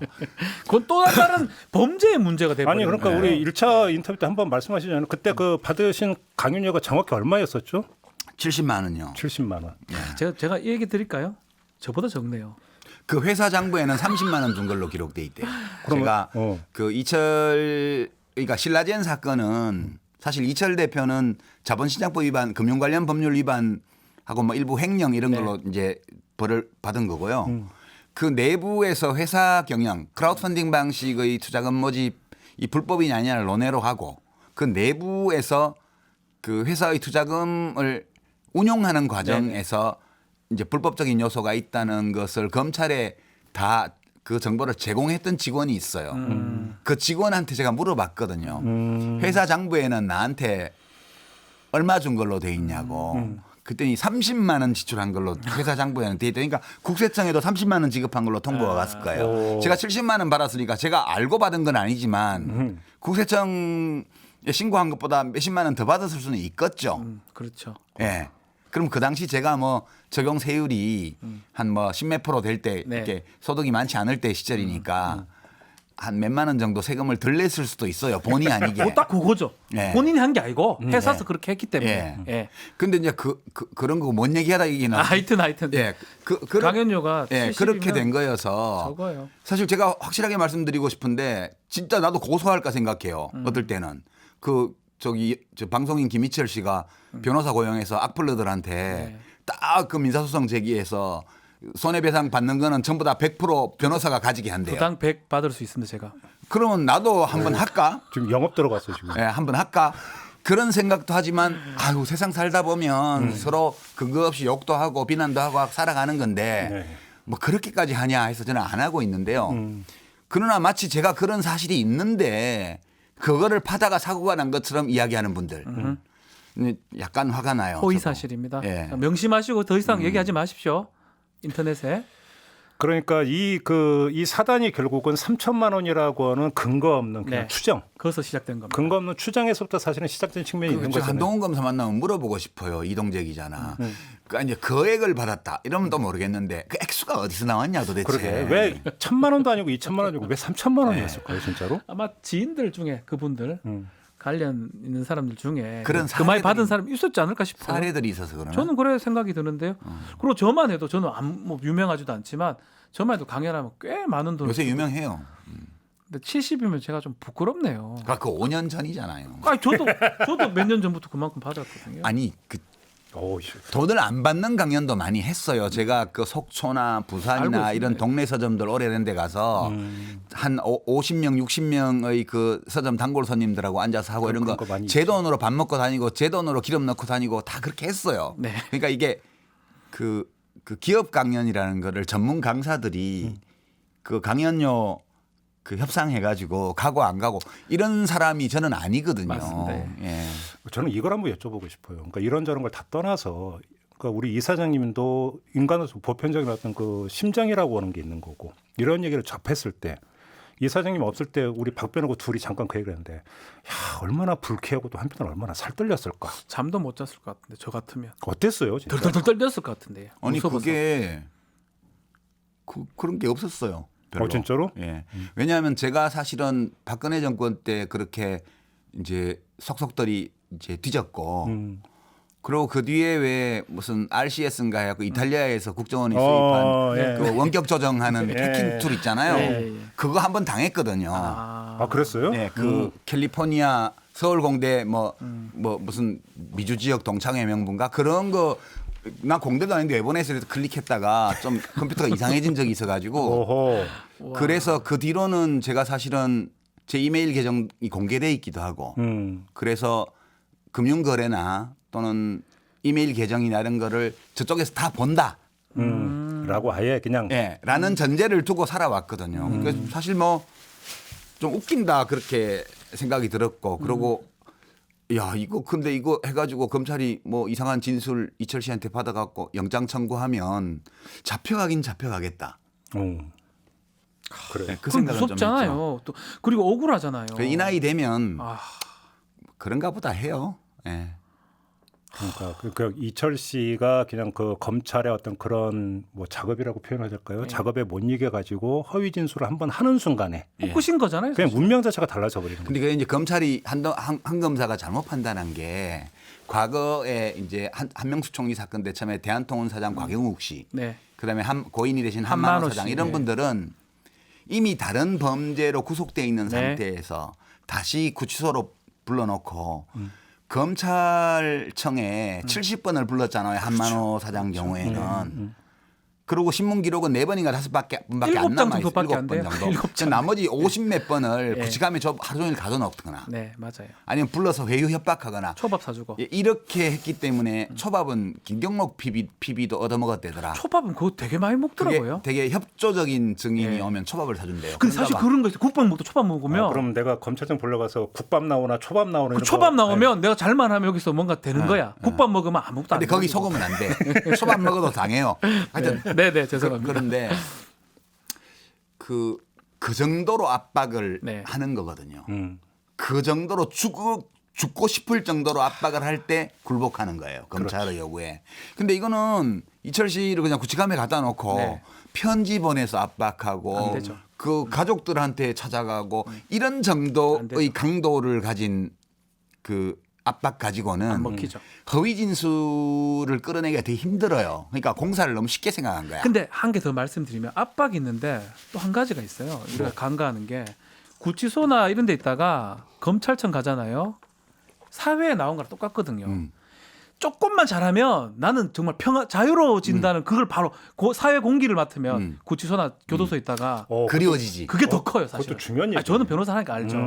그건 또 다른 범죄의 문제가 되버려요. 아니 그러니까 우리 1차 인터뷰 때 한번 말씀하시잖아요. 그때 그 받으신 강연료가 정확히 얼마였었죠? 70만 원요. 70만 원. 제가 이 얘기 드릴까요? 저보다 적네요. 그 회사 장부에는 30만 원 준 걸로 기록돼 있대요. 제가 그 이철 그러니까 신라젠 사건은 사실 이철 대표는 자본시장법 위반, 금융 관련 법률 위반하고 뭐 일부 횡령 이런 걸로 이제 벌을 받은 거고요. 그 내부에서 회사 경영, 크라우드 펀딩 방식의 투자금 모집이 불법이냐 아니냐를 논의로 하고 그 내부에서 그 회사의 투자금을 운용하는 과정에서 이제 불법적인 요소가 있다는 것을 검찰에 다 그 정보를 제공했던 직원이 있어요. 그 직원한테 제가 물어봤거든요. 회사 장부에는 나한테 얼마 준 걸로 돼 있냐고. 그랬더니 30만 원 지출한 걸로 회사 장부에는 돼 있다니까 국세청에도 30만 원 지급한 걸로 통보가 왔을 거예요. 제가 70만 원 받았으니까 제가 알고 받은 건 아니지만 국세청에 신고한 것보다 몇십만 원 더 받았을 수는 있겠죠. 그렇죠. 예. 그럼 그 당시 제가 뭐 적용 세율이 한 뭐 10몇 프로 될 때 이렇게 소득이 많지 않을 때 시절이니까 한 몇만 원 정도 세금을 덜 냈을 수도 있어요. 본의 아니게. 딱 그거죠. 예. 본인이 한 게 아니고 회사에서 그렇게 했기 때문에. 예. 근데 이제 그런 거 뭔 얘기하다 얘기는. 하여튼. 예. 강연료가 예, 그렇게 된 거여서. 적어요. 사실 제가 확실하게 말씀드리고 싶은데 진짜 나도 고소할까 생각해요. 어떨 때는. 저 방송인 김희철 씨가 변호사 고용해서 악플러들한테 딱 그 민사소송 제기해서 손해배상 받는 거는 전부 다 100% 변호사가 가지게 한대요. 부당 100 받을 수 있습니다, 제가. 그러면 나도 한번 할까? 지금 영업 들어갔어요 지금. 예, 한번 할까? 그런 생각도 하지만 아유 세상 살다 보면 서로 근거 없이 욕도 하고 비난도 하고 살아가는 건데 뭐 그렇게까지 하냐 해서 저는 안 하고 있는데요. 그러나 마치 제가 그런 사실이 있는데 그거를 파다가 사고가 난 것처럼 이야기하는 분들 약간 화가 나요. 허위 저도. 사실입니다. 예. 명심하시고 더 이상 얘기하지 마십시오. 인터넷에. 그러니까 이 사단이 결국은 3천만 원이라고 하는 근거 없는 그냥 추정. 거기서 시작된 겁니다. 근거 없는 추정에서부터 사실은 시작된 측면이 있는 거잖아요. 한동훈 검사 만나면 물어보고 싶어요. 이동재 기자나. 그러니까 이제 거액을 받았다. 이러면 또 모르겠는데 그 액수가 어디서 나왔냐 도대체. 그러게 왜 1,000만 원도 아니고 2천만 원이고 왜 3천만 원이었을까요, 진짜로? 아마 지인들 중에 그분들 관련 있는 사람들 중에 그런 그 많이 받은 사람이 있었지 않을까 싶어요. 사례들이 있어서 그러나. 저는 그래 생각이 드는데요. 그리고 저만 해도 저는 뭐 유명하지도 않지만 저만 해도 강연하면 꽤 많은 돈. 요새 유명해요. 근데 70이면 제가 좀 부끄럽네요. 그 5년 전이잖아요. 아니, 저도 몇 년 전부터 그만큼 받았거든요. 아니 돈을 안 받는 강연도 많이 했어요. 제가 그 속초나 부산이나 이런 동네 서점들 오래된 데 가서 한 50명, 60명의 그 서점 단골 손님들하고 앉아서 하고 이런 거 제 돈으로 밥 먹고 다니고 제 돈으로 기름 넣고 다니고 다 그렇게 했어요. 네. 그러니까 이게 그 기업 강연이라는 거를 전문 강사들이 그 강연료 그 협상해가지고 가고 안 가고 이런 사람이 저는 아니거든요. 맞습니다. 예. 저는 이걸 한번 여쭤보고 싶어요. 그러니까 이런저런 걸 다 떠나서 그러니까 우리 이사장님도 인간으로서 보편적인 어떤 그 심정이라고 하는 게 있는 거고 이런 얘기를 접했을 때 이사장님 없을 때 우리 박 변호고 둘이 잠깐 그 얘기를 했는데 야 얼마나 불쾌하고 또 한편으로 얼마나 살떨렸을까. 잠도 못 잤을 것 같은데 저 같으면. 어땠어요? 진짜? 덜덜덜 떨렸을 것 같은데. 아니 무서워서. 그게 그런 게 없었어요. 별로. 진짜로? 예. 왜냐하면 제가 사실은 박근혜 정권 때 그렇게 이제 속속들이 이제 뒤졌고 그리고 그 뒤에 왜 무슨 RCS인가 해갖고 이탈리아에서 국정원이 수입한 예. 그 원격 조정하는 해킹 툴 있잖아요. 예, 예. 그거 한번 당했거든요. 아 그랬어요? 네, 그 캘리포니아 서울공대 뭐 무슨 미주 지역 동창회 명분가 그런 거 나 공대도 아닌데 웹원에서 클릭했다가 좀 컴퓨터가 이상해진 적이 있어가지고 오호. 그래서 그 뒤로는 제가 사실은 제 이메일 계정이 공개돼 있기도 하고 그래서 금융거래나 또는 이메일 계정이나 이런 거를 저쪽에서 다 본다. 라고 아예 그냥 라는 전제를 두고 살아왔거든요. 그러니까 사실 뭐 좀 웃긴다 그렇게 생각이 들었고 그러고 야 이거 근데 이거 해가지고 검찰이 뭐 이상한 진술 이철 씨한테 받아갖고 영장 청구하면 잡혀가긴 잡혀가겠다. 그래. 네, 그 그건 생각은 좀 했죠. 무섭잖아요. 또 그리고 억울하잖아요. 이 나이 되면 아, 그런가 보다 해요. 예. 그러니까 그 이철 씨가 그냥 그 검찰의 어떤 그런 뭐 작업이라고 표현해야 될까요? 작업에 못 이겨 가지고 허위 진술을 한번 하는 순간에 꾸신 거잖아요. 그냥 사실. 문명 자체가 달라져 버리는 거예요. 근데 그 이제 검찰이 한 검사가 잘못 판단한 게 과거에 이제 한명숙 총리 사건 때 처음에 대한통운 사장 곽영욱 씨, 네. 그다음에 고인이 되신 한만호 한만호 사장 씨. 이런 네. 분들은 이미 다른 범죄로 구속돼 있는 네. 상태에서 다시 구치소로 불러놓고 검찰청에 70번을 불렀잖아요. 한만호 사장 경우에는. 그리고 신문 기록은 4번인가 5번밖에 안 7장 남아 있어요. 정도밖에 안 돼요. 7번 정도. 7장. 나머지 50몇 번을 예. 구치감에 하루 종일 가둬놓거나 네, 맞아요. 아니면 불러서 회유 협박하거나 초밥 사주고. 예, 이렇게 했기 때문에 초밥은 김경록 PB도 얻어먹었대더라. 초밥은 그거 되게 많이 그게 먹더라고요. 되게 협조적인 증인이 예. 오면 초밥을 사준대요. 근데 사실 그런가 봐. 그런 거 있어요. 국밥 먹도 초밥 먹으면 그럼 내가 검찰청 불러 가서 국밥 나오나 초밥 나오나 그 이런 초밥 거- 나오면 내가 잘만 하면 여기서 뭔가 되는 거야. 국밥 먹으면 아무것도 안 근데 거기 되고. 속으면 안 돼. 초밥 먹어도 당해요. 하여튼 네, 네, 죄송합니다. 그런데 그 정도로 압박을 네. 하는 거거든요. 음. 그 정도로 죽고 싶을 정도로 압박을 할 때 굴복하는 거예요. 검찰의 요구에. 근데 이거는 이철 씨를 그냥 구치감에 갖다 놓고 네. 편지 보내서 안 압박하고 되죠. 그 가족들한테 찾아가고 이런 안 정도의 되죠. 강도를 가진 그 압박 가지고는 안 먹히죠. 허위 진술을 끌어내기가 되게 힘들어요. 그러니까 공사를 너무 쉽게 생각한 거야. 근데 한 개 더 말씀드리면 압박이 있는데 또 한 가지가 있어요. 우리가 간과하는 게 구치소나 이런 데 있다가 검찰청 가잖아요. 사회에 나온 거랑 똑같거든요. 조금만 잘하면 나는 정말 자유로워진다는 그걸 바로 사회 공기를 맡으면 구치소나 교도소에 있다가 그리워지지. 그게 더 커요, 사실. 그것도 중요한 얘기예요. 저는 변호사 하니까 알죠.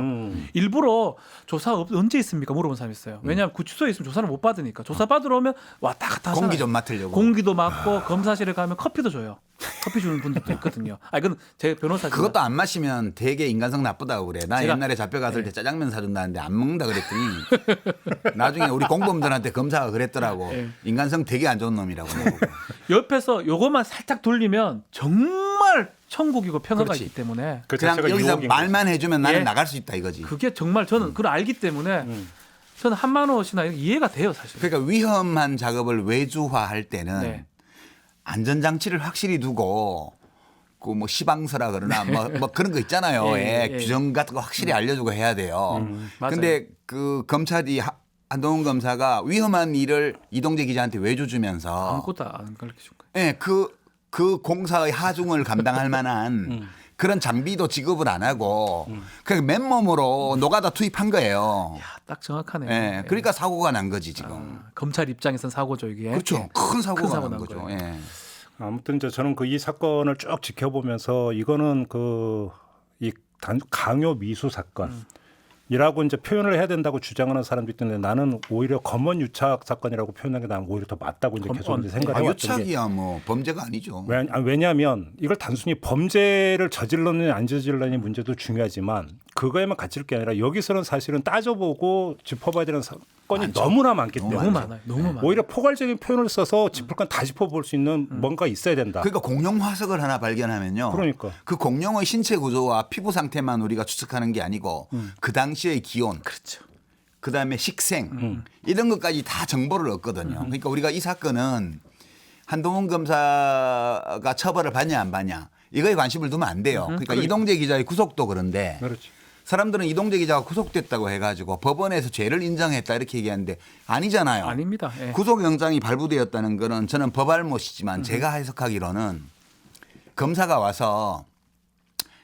일부러 조사 언제 있습니까? 물어본 사람 있어요. 왜냐하면 구치소에 있으면 조사를 못 받으니까. 조사 받으러 오면 왔다 갔다 하잖아요. 공기 좀 맡으려고. 공기도 맡고 검사실에 가면 커피도 줘요. 커피 주는 분들도 있거든요. 아, 이건 제 변호사지만. 그것도 안 마시면 되게 인간성 나쁘다고 그래. 나 제가- 옛날에 잡혀갔을 때 짜장면 사준다는데 안 먹는다 그랬더니 나중에 우리 공범들한테 검사가 그랬더라고. 네. 인간성 되게 안 좋은 놈이라고. 나보고. 옆에서 요것만 살짝 돌리면 정말 천국이고 평화가 그렇지. 있기 때문에 그 그냥 자체가 여기서 유혹인 말만 해주면 나는 예. 나갈 수 있다 이거지. 그게 정말 저는 그걸 알기 때문에 저는 한만호 씨나 이해가 돼요, 사실. 그러니까 위험한 작업을 외주화할 때는 네. 안전장치를 확실히 두고 그 뭐 시방서라 그러나 뭐 그런 거 있잖아요. 예, 예. 규정 같은 거 확실히 알려주고 해야 돼요. 맞아요. 근데 그 검찰이 한동훈 검사가 위험한 일을 이동재 기자한테 외주 주면서 아무것도 안 가르쳐준 거예요. 예, 그 공사의 하중을 감당할 만한 그런 장비도 지급을 안 하고 그냥 맨몸으로 노가다 투입한 거예요. 야, 딱 정확하네요. 예, 그러니까 사고가 난 거지 지금. 아, 검찰 입장에선 사고죠, 이게. 그렇죠. 큰 사고가 사고 난 난 거죠. 거예요. 예. 아무튼 이제 저는 그 이 사건을 쭉 지켜보면서 이거는 그 이 강요 미수 사건이라고 이제 표현을 해야 된다고 주장하는 사람도 있던데 나는 오히려 검언 유착 사건이라고 표현하는 게 나는 오히려 더 맞다고 이제 계속 검언. 이제 생각해 왔던 게 유착이야 뭐 범죄가 아니죠. 왜냐하면 이걸 단순히 범죄를 저질렀느냐 안 저질렀느냐 문제도 중요하지만 그거에만 갇힐 게 아니라 여기서는 사실은 따져보고 짚어봐야 되는 사건이 많죠. 너무나 많기 너무 때문에 너무 많아요. 너무 많아요. 오히려 포괄적인 표현을 써서 짚을 건 다 짚어볼 수 있는 뭔가 있어야 된다. 그러니까 공룡 화석을 하나 발견하면요. 그러니까. 그 공룡의 신체 구조와 피부 상태만 우리가 추측하는 게 아니고 그 당시의 기온, 그렇죠. 그다음에 식생 이런 것까지 다 정보를 얻거든요. 그러니까 우리가 이 사건은 한동훈 검사가 처벌을 받냐 안 받냐 이거에 관심을 두면 안 돼요. 그러니까 이동재 기자의 구속도 그런데 그렇지. 사람들은 이동재 기자가 구속됐다고 해가지고 법원에서 죄를 인정했다 이렇게 얘기하는데 아니잖아요. 아닙니다. 예. 구속영장이 발부되었다는 거는 저는 법알못이지만 제가 해석하기로는 검사가 와서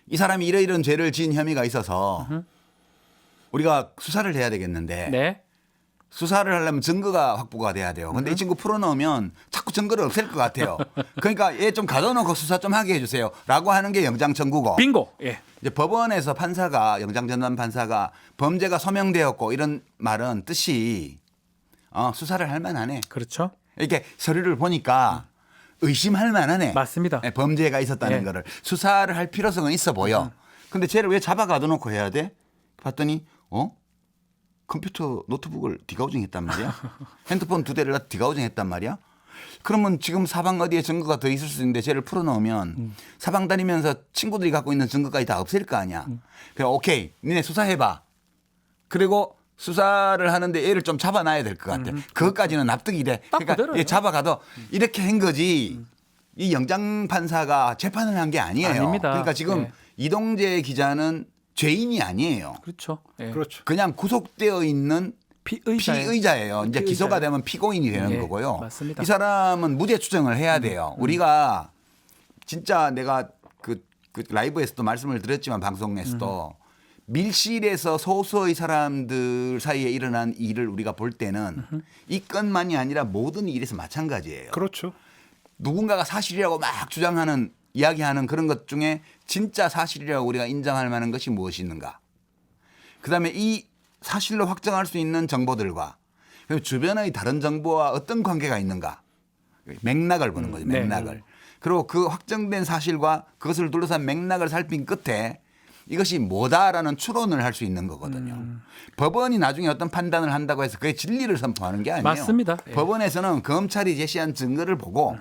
이 사람이 이런 죄를 지은 혐의가 있어서 우리가 수사를 해야 되겠는데 네. 수사를 하려면 증거가 확보가 돼야 돼요. 근데 이 친구 풀어놓으면 자꾸 증거를 없앨 것 같아요. 그러니까 얘 좀 가둬놓고 수사 좀 하게 해주세요. 라고 하는 게 영장 청구고. 빙고. 예. 이제 법원에서 판사가 영장 전담 판사가 범죄가 소명되었고 이런 말은 뜻이 수사를 할 만하네. 그렇죠. 이렇게 서류를 보니까 의심할 만하네. 맞습니다. 네, 범죄가 있었다는 예. 거를 수사를 할 필요성은 있어 보여. 근데 쟤를 왜 잡아 가둬놓고 해야 돼? 봤더니 컴퓨터 노트북을 디가우징했단 말이야. 핸드폰 2대를 다 디가우징했단 말이야. 그러면 지금 사방 어디에 증거가 더 있을 수 있는데 쟤를 풀어놓으면 사방 다니면서 친구들이 갖고 있는 증거까지 다 없앨 거 아니야. 그래 오케이 니네 수사해봐. 그리고 수사를 하는데 얘를 좀 잡아놔야 될 것 같아. 그것까지는 납득이 돼. 딱 그러니까 그대로예요. 얘 잡아가도 이렇게 한 거지. 이 영장 판사가 재판을 한 게 아니에요. 아닙니다. 그러니까 지금 네. 이동재 기자는 죄인이 아니에요. 그렇죠. 예. 그렇죠. 그냥 구속되어 있는 피의자예요. 이제 기소가 되면 피고인이 되는 예, 거고요. 맞습니다. 이 사람은 무죄 추정을 해야 돼요. 우리가 진짜 내가 그 라이브에서도 말씀을 드렸지만 방송에서도 밀실에서 소수의 사람들 사이에 일어난 일을 우리가 볼 때는 이 건만이 아니라 모든 일에서 마찬가지예요. 그렇죠. 누군가가 사실이라고 막 주장하는 이야기하는 그런 것 중에 진짜 사실이라고 우리가 인정할 만한 것이 무엇이 있는가. 그다음에 이 사실로 확정할 수 있는 정보들과 그리고 주변의 다른 정보와 어떤 관계가 있는가. 맥락을 보는 거죠. 맥락을. 네. 그리고 그 확정된 사실과 그것을 둘러싼 맥락을 살핀 끝에 이것이 뭐다라는 추론을 할 수 있는 거거든요. 법원이 나중에 어떤 판단을 한다고 해서 그게 진리를 선포하는 게 아니에요. 맞습니다. 예. 법원에서는 검찰이 제시한 증거를 보고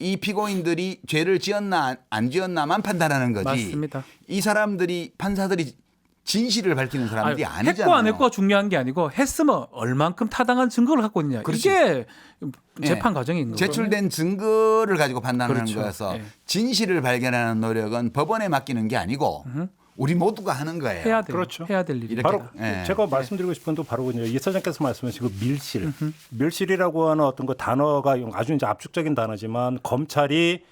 이 피고인들이 죄를 지었나 안 지었나만 판단하는 거지. 맞습니다. 이 사람들이 판사들이 진실을 밝히는 사람들이 아니잖아요. 했고 안 했고가 중요한 게 아니고 했으면 얼만큼 타당한 증거를 갖고 있냐. 그렇지. 이게 재판 예. 과정인 거예요. 제출된 증거를 가지고 판단하는 그렇죠. 거여서 예. 진실을 발견하는 노력은 법원에 맡기는 게 아니고 우리 모두가 하는 거예요. 해야 될 그렇죠. 해야 될 일이 이렇게 바로 예. 제가 말씀드리고 싶은 건 바로 이제 이 사장께서 말씀하신 그 밀실, 밀실이라고 하는 어떤 그 단어가 아주 이제 압축적인 단어지만 검찰이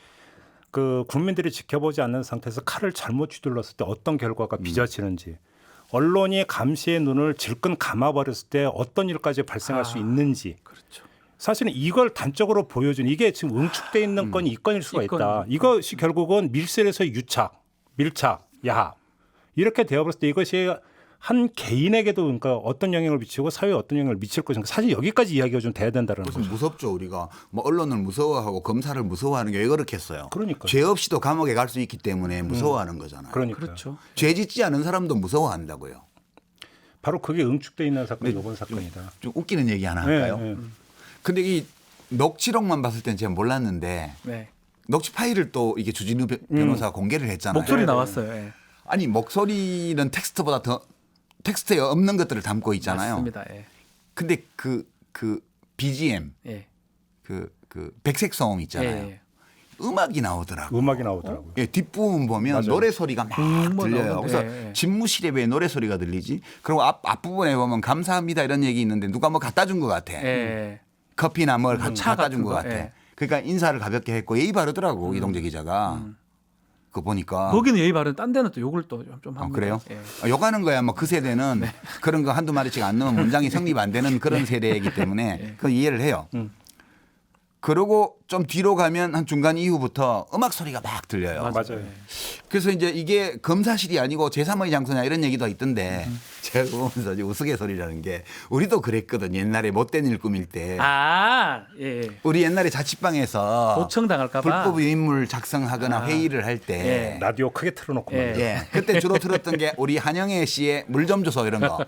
그 국민들이 지켜보지 않는 상태에서 칼을 잘못 휘둘렀을 때 어떤 결과가 빚어지는지, 언론이 감시의 눈을 질끈 감아버렸을 때 어떤 일까지 발생할 수 있는지. 그렇죠. 사실은 이걸 단적으로 보여준 이게 지금 응축돼 있는 건이 이 건일 수가 이 있다. 건. 이것이 결국은 밀실에서의 유착, 밀착, 야합 이렇게 되어버렸을 때 이것이 한 개인에게도 그러니까 어떤 영향을 미치고 사회에 어떤 영향을 미칠 것인가. 사실 여기까지 이야기가 좀 돼야 된다는 무슨 거죠. 무섭죠. 우리가 뭐 언론을 무서워하고 검사를 무서워하는 게 왜 그렇겠어요. 그러니까요. 죄 없이도 감옥에 갈 수 있기 때문에 무서워하는 거잖아요. 그러니까 그렇죠. 죄 짓지 않은 사람도 무서워한다고요. 바로 그게 응축돼 있는 사건이 이번 사건이다. 좀 웃기는 얘기 하나 할까요? 네, 네. 근데 이 녹취록만 봤을 때는 제가 몰랐는데 네. 녹취 파일을 또 이게 주진우 변호사가 공개를 했잖아요. 목소리 나왔어요. 예. 아니 목소리는 텍스트보다 더 텍스트에 없는 것들을 담고 있잖아요. 맞습니다. 예. 근데 그 BGM 예. 그 백색 소음 있잖아요. 예. 음악이 나오더라고요. 음악이 나오더라고요. 예, 뒷부분 보면 맞아요. 노래 소리가 막 들려요. 나오는데, 그래서 예. 집무실에 왜 노래 소리가 들리지? 그리고 앞부분에 보면 감사합니다 이런 얘기 있는데 누가 뭐 갖다 준 것 같아. 예. 커피나 뭘 차 갖다 준 같은 것 거, 같아. 예. 그러니까 인사를 가볍게 했고 예의 바르더라고 이동재 기자가. 그거 보니까. 거기는 예의 바른 딴 데는 또 욕을 또 좀 합니다. 그래요? 예. 욕하는 거야. 뭐 그 세대는 그런 거 한두 마디씩 안 넣으면 문장이 성립 안 되는 그런 세대이기 때문에 그건 이해를 해요. 그러고 좀 뒤로 가면 한 중간 이후부터 음악 소리가 막 들려요. 맞아요. 그래서 이제 이게 검사실이 아니고 제3의 장소냐 이런 얘기도 있던데 제가 보면서 이제 우스갯소리라는 게 우리도 그랬거든. 옛날에 못된 일 꾸밀 때. 아, 예. 우리 옛날에 자취방에서 도청당할까 봐. 불법 유인물 작성하거나 회의를 할 때 예. 라디오 크게 틀어놓고 예. 말이에요. 예. 그때 주로 들었던 게 우리 한영애 씨의 물 좀 줘서 이런 거.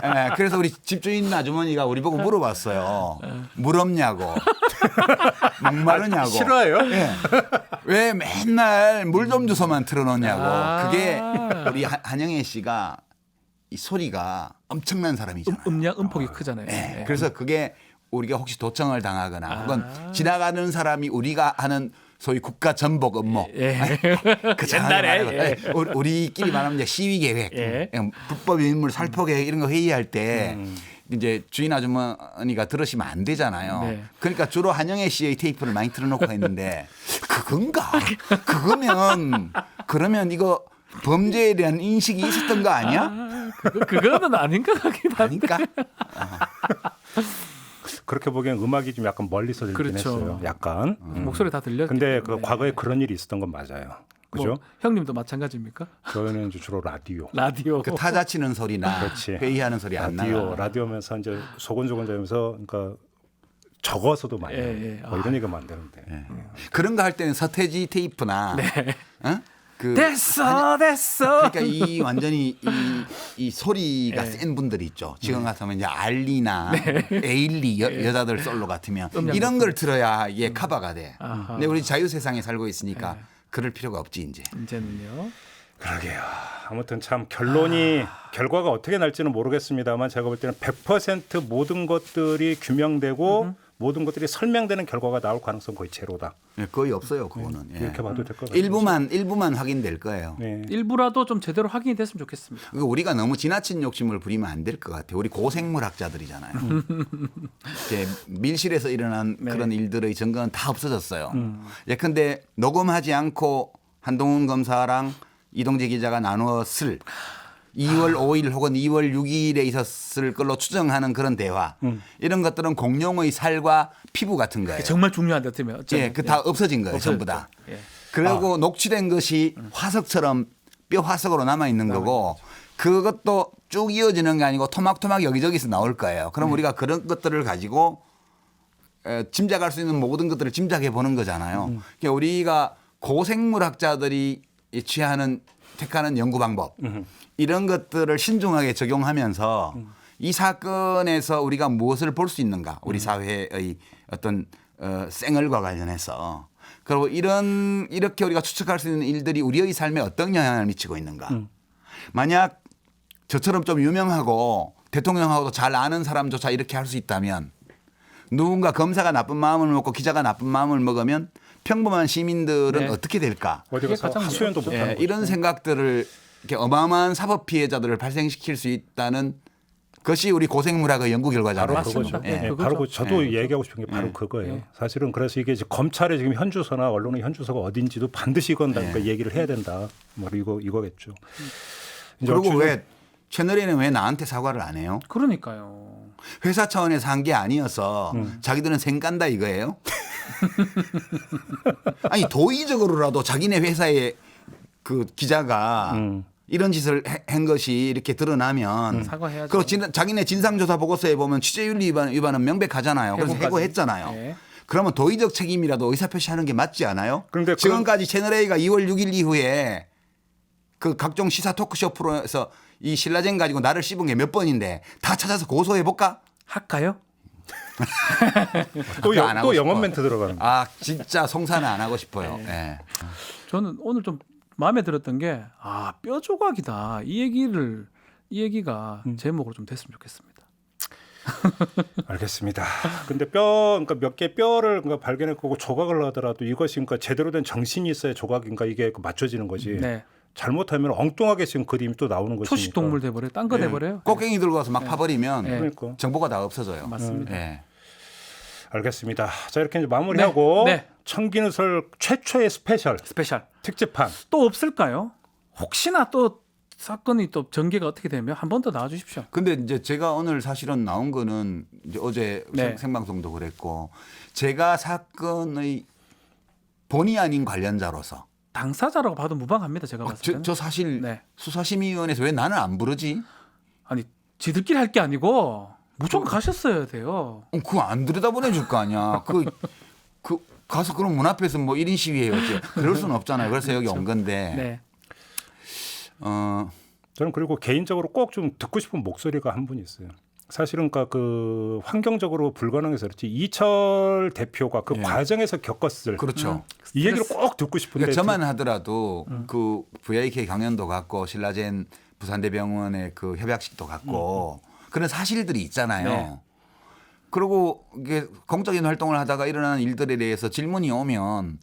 예. 그래서 우리 집주인 아주머니가 우리 보고 물어봤어요. 물 없냐고. 목마르냐고. 싫어요? 예. 왜 맨날 물 좀 줘서만 틀어놓냐고. 아. 그게 우리 한영애 씨가 이 소리가 엄청난 사람이잖아요. 음폭이 크잖아요. 예. 예. 그래서 그게 우리가 혹시 도청을 당하거나 아. 혹은 지나가는 사람이 우리가 하는 소위 국가 전복 업무. 예. 그 옛날에, 우리끼리 말하면 이제 시위 계획, 예. 불법 인물 살포 계획 이런 거 회의할 때 이제 주인 아주머니가 들으시면 안 되잖아요. 네. 그러니까 주로 한영애 씨의 테이프를 많이 틀어놓고 했는데 그건가? 그러면 이거 범죄에 대한 인식이 있었던 거 아니야? 그거는 아닌 것 같긴 한데. 아닐까? 그렇게 보기엔 음악이 좀 약간 멀리서 들리긴 그렇죠. 했어요. 약간. 목소리 다 들렸기 근데 그 때문에. 과거에 그런 일이 있었던 건 맞아요. 그죠? 뭐, 형님도 마찬가지입니까? 저희는 이제 주로 라디오. 라디오. 그 타자 치는 소리나 그렇지. 회의하는 소리 안 나가. 라디오면서 이제 소곤소곤대면서 그러니까 적어서도 많이 예. 뭐 이런 얘기가 많다는데. 그런 거 할 때는 서태지 테이프나 어? 그 됐어. 그러니까 이 완전히 이 소리가 네. 센 분들이 있죠. 지금 같으면 이제 알리나 에일리 여자들 솔로 같으면 음량 이런 높은. 걸 들어야 이게 커버가 돼. 아하. 근데 우리 자유 세상에 살고 있으니까 그럴 필요가 없지 이제. 이제는요. 그러게요. 아무튼 참 결과가 어떻게 날지는 모르겠습니다만 제가 볼 때는 100% 모든 것들이 규명되고 모든 것들이 설명되는 결과가 나올 가능성 거의 제로다. 네, 거의 없어요 그거는. 예. 이렇게 봐도 될 것 같아요. 일부만 확인될 거예요. 네. 일부라도 좀 제대로 확인이 됐으면 좋겠습니다. 그러니까 우리가 너무 지나친 욕심을 부리면 안 될 것 같아요. 우리 고생물학자들이잖아요. 이제 밀실에서 일어난 네. 그런 일들의 증거는 다 없어졌어요. 예컨대 녹음하지 않고 한동훈 검사랑 이동재 기자가 나누어 쓸 2월 5일 혹은 2월 6일에 있었을 걸로 추정하는 그런 대화 이런 것들은 공룡의 살과 피부 같은 거예요. 정말 중요한데 어쩌면. 예, 그 다 없어진 거예요, 전부 다. 예. 그리고 녹취된 것이 화석처럼 뼈 화석으로 남아 있는 거고 그것도 쭉 이어지는 게 아니고 토막토막 여기저기서 나올 거예요. 그럼 우리가 그런 것들을 가지고 짐작할 수 있는 모든 것들을 짐작해 보는 거잖아요. 그러니까 우리가 고생물학자들이 택하는 연구 방법 이런 것들을 신중하게 적용하면서 이 사건에서 우리가 무엇을 볼 수 있는가 우리 사회의 어떤 생얼과 관련해서 그리고 이렇게 우리가 추측할 수 있는 일들이 우리의 삶에 어떤 영향을 미치고 있는가. 만약 저처럼 좀 유명하고 대통령하고도 잘 아는 사람조차 이렇게 할 수 있다면 누군가 검사가 나쁜 마음을 먹고 기자가 나쁜 마음을 먹으면 평범한 시민들은 네. 어떻게 될까? 어디 가서 가장 하소연도 못하는 거죠. 이런 생각들을 이렇게 어마어마한 사법 피해자들을 발생시킬 수 있다는 것이 우리 고생물학의 연구 결과잖아요. 바로 그거죠. 예, 네, 그거죠. 바로 저도 예. 얘기하고 싶은 게 바로 그거예요. 예. 사실은 그래서 이게 이제 검찰의 지금 현주소나 언론의 현주소가 어딘지도 반드시 이건 그러니까 얘기를 해야 된다. 뭐 이거겠죠. 이제 그리고 어쨌든 왜 채널A는 왜 나한테 사과를 안 해요? 그러니까요. 회사 차원에서 한 게 아니어서 자기들은 생간다 이거예요? 아니 도의적으로라도 자기네 회사의 그 기자가 이런 짓을 한 것이 이렇게 드러나면 사과해야죠. 그리고 자기네 진상조사 보고서에 보면 취재윤리 위반은 명백하잖아요. 그래서 해고까지. 해고했잖아요. 네. 그러면 도의적 책임이라도 의사표시하는 게 맞지 않아요? 그런데 지금까지 채널A가 2월 6일 이후에 그 각종 시사 토크쇼 프로에서 이 신라젠 가지고 나를 씹은 게 몇 번인데 다 찾아서 고소해 볼까? 할까요? 또 안 하고 영업 싶어. 멘트 들어가는 거. 아 진짜 송사는 안 하고 싶어요. 예. 저는 오늘 좀 마음에 들었던 게 뼈 조각이다. 이 얘기가 제목으로 좀 됐으면 좋겠습니다. 알겠습니다. 근데 그러니까 몇 개 뼈를 그러니까 발견했고 조각을 하더라도 이것이 그러니까 제대로 된 정신이 있어야 조각인가 이게 맞춰지는 거지. 네. 잘못하면 엉뚱하게 지금 그림이 또 나오는 것이니까. 초식 동물 돼버려요. 딴 거 돼버려요. 꽃갱이 들고 와서 막 파버리면 네. 그러니까. 정보가 다 없어져요. 맞습니다. 예. 알겠습니다. 자 이렇게 이제 마무리하고 네. 청기누설 최초의 스페셜 스페셜. 특집판. 또 없을까요? 혹시나 또 사건이 또 전개가 어떻게 되면 한 번 더 나와주십시오. 근데 이제 제가 오늘 사실은 나온 거는 이제 어제 네. 생방송도 그랬고 제가 사건의 본의 아닌 관련자로서 당사자라고 봐도 무방합니다. 제가 봤을 때는. 저 사실 네. 수사심의위원회에서 왜 나는 안 부르지? 아니 지들끼리 할 게 아니고 무조건 가셨어야 돼요. 그거 안 들여다보내 줄 거 아니야. 그 가서 그럼 문 앞에서 뭐 1인 시위해요. 그럴 수는 없잖아요. 그래서 여기 온 건데. 네. 저는 그리고 개인적으로 꼭 좀 듣고 싶은 목소리가 한 분 있어요. 사실은 그러니까 그 환경적으로 불가능해서 그렇지 이철 대표가 그 예. 과정에서 겪었을 그렇죠. 이 얘기를 꼭 듣고 싶은데 그러니까 저만 하더라도 그 VIK 강연도 갔고 신라젠 부산대병원의 그 협약식도 갔고 그런 사실들이 있잖아요. 네. 그리고 이게 공적인 활동을 하다가 일어나는 일들에 대해서 질문이 오면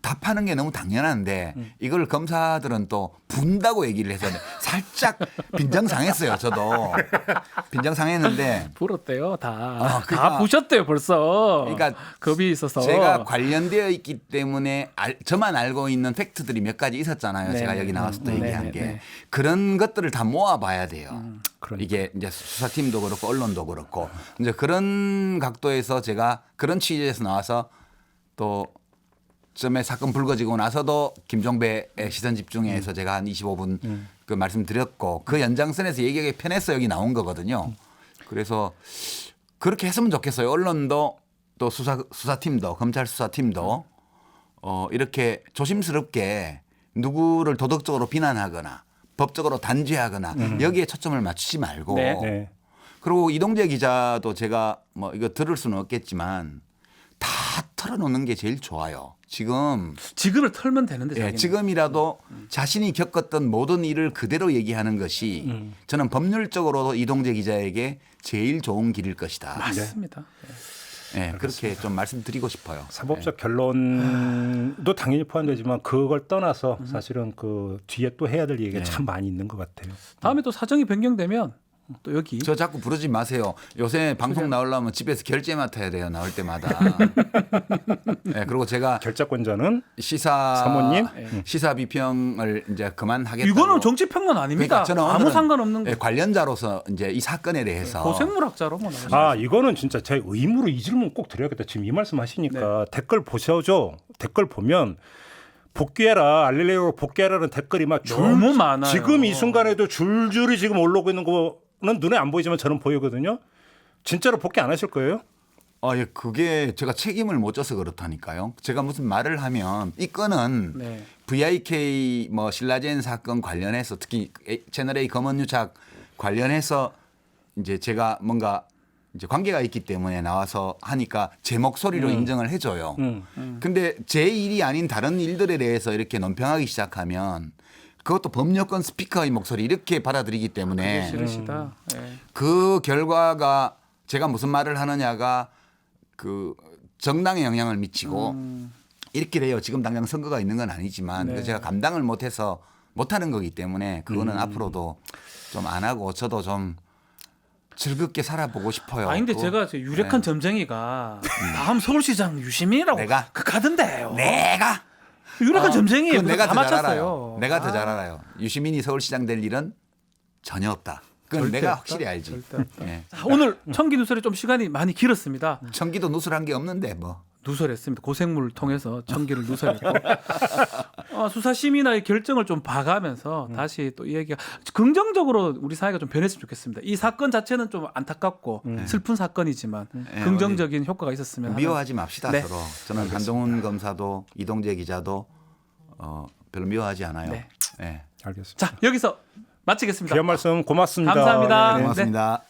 답하는 게 너무 당연한데 이걸 검사들은 또 분다고 얘기를 해서 살짝 빈정상했어요. 저도 빈정상했는데 불었대요 다. 그러니까 다 부셨대요 벌써. 그러니까 겁이 있어서. 제가 관련되어 있기 때문에 저만 알고 있는 팩트들이 몇 가지 있었잖아요. 네. 제가 여기 나와서 또 얘기한 게 네. 그런 것들을 다 모아봐야 돼요. 그러니까. 이게 이제 수사팀도 그렇고 언론도 그렇고 이제 그런 각도에서 제가 그런 취지에서 나와서 또 처음에 사건 불거지고 나서도 김종배의 시선 집중해서 제가 한 25분 그 말씀드렸고 그 연장선에서 얘기하기 편해서 여기 나온 거거든요. 그래서 그렇게 했으면 좋겠어요. 언론도 또 수사팀도 검찰 수사팀도 이렇게 조심스럽게 누구를 도덕적으로 비난하거나 법적으로 단죄하거나 여기에 초점을 맞추지 말고 네. 네. 그리고 이동재 기자도 제가 뭐 이거 들을 수는 없겠지만 다 털어놓는 게 제일 좋아요. 지금을 털면 되는데 자기는. 지금이라도 자신이 겪었던 모든 일을 그대로 얘기하는 것이 저는 법률적으로도 이동재 기자에게 제일 좋은 길일 것이다. 맞습니다. 네, 그렇게 좀 말씀드리고 싶어요. 사법적 결론도 당연히 포함되지만 그걸 떠나서 사실은 그 뒤에 또 해야 될 얘기가 참 많이 있는 것 같아요. 다음에 또 사정이 변경되면 또 여기 저 자꾸 부르지 마세요. 요새 방송 나오려면 집에서 결제 맡아야 돼요. 나올 때마다. 네, 그리고 제가 결자권자는 시사 사모님? 시사 비평을 이제 그만하겠다고. 이거는 정치 평론 아닙니다. 그러니까 저는 아무 오늘은 상관없는 거. 관련자로서 이제 이 사건에 대해서 고생물학자로 뭐 나오죠. 아 이거는 진짜 제 의무로 이 질문 꼭 드려야겠다. 지금 이 말씀하시니까 댓글 보셔죠. 댓글 보면 복귀해라 알릴레오 복귀해라는 댓글이 막 너무 많아요. 지금 이 순간에도 줄줄이 지금 올라오고 있는 거는 눈에 안 보이지만 저는 보이거든요. 진짜로 복귀 안 하실 거예요? 예, 그게 제가 책임을 못 져서 그렇다니까요. 제가 무슨 말을 하면 이 건은 네. VIK 뭐 신라젠 사건 관련해서 특히 채널A 검언유착 관련해서 이제 제가 뭔가 이제 관계가 있기 때문에 나와서 하니까 제 목소리로 인정을 해줘요. 근데 제 일이 아닌 다른 일들에 대해서 이렇게 논평하기 시작하면 그것도 법률권 스피커의 목소리 이렇게 받아들이기 때문에 싫으시다. 예. 그 결과가 제가 무슨 말을 하느냐가 그 정당에 영향을 미치고 이렇게 돼요. 지금 당장 선거가 있는 건 아니지만 네. 제가 감당을 못해서 못하는 거기 때문에 그거는 앞으로도 좀 안 하고 저도 좀 즐겁게 살아보고 싶어요. 아니 근데 그거. 제가 유력한 네. 점쟁이가 다음 서울시장 유시민이라고 내가? 그 가던데요. 내가 유력한 점쟁이에요. 그건 내가 다 더 잘 맞췄어요. 알아요. 내가 더 잘 알아요. 유시민이 서울시장 될 일은 전혀 없다. 그건 절대 내가 없다? 확실히 알지. 절대 없다. 네. 자, 오늘 청기 누설이 좀 시간이 많이 길었습니다. 청기도 누설한 게 없는데 뭐. 누설했습니다. 고생물을 통해서 청기를 누설했고 수사심의나의 결정을 좀 봐가면서 다시 또 이 얘기가 긍정적으로 우리 사회가 좀 변했으면 좋겠습니다. 이 사건 자체는 좀 안타깝고 슬픈 사건이지만 긍정적인 효과가 있었으면 하는. 미워하지 맙시다 네. 서로. 저는 한동훈 검사도 이동재 기자도 별로 미워하지 않아요. 네. 네. 알겠습니다. 자 여기서 마치겠습니다. 귀한 말씀 고맙습니다. 감사합니다. 네. 고맙습니다.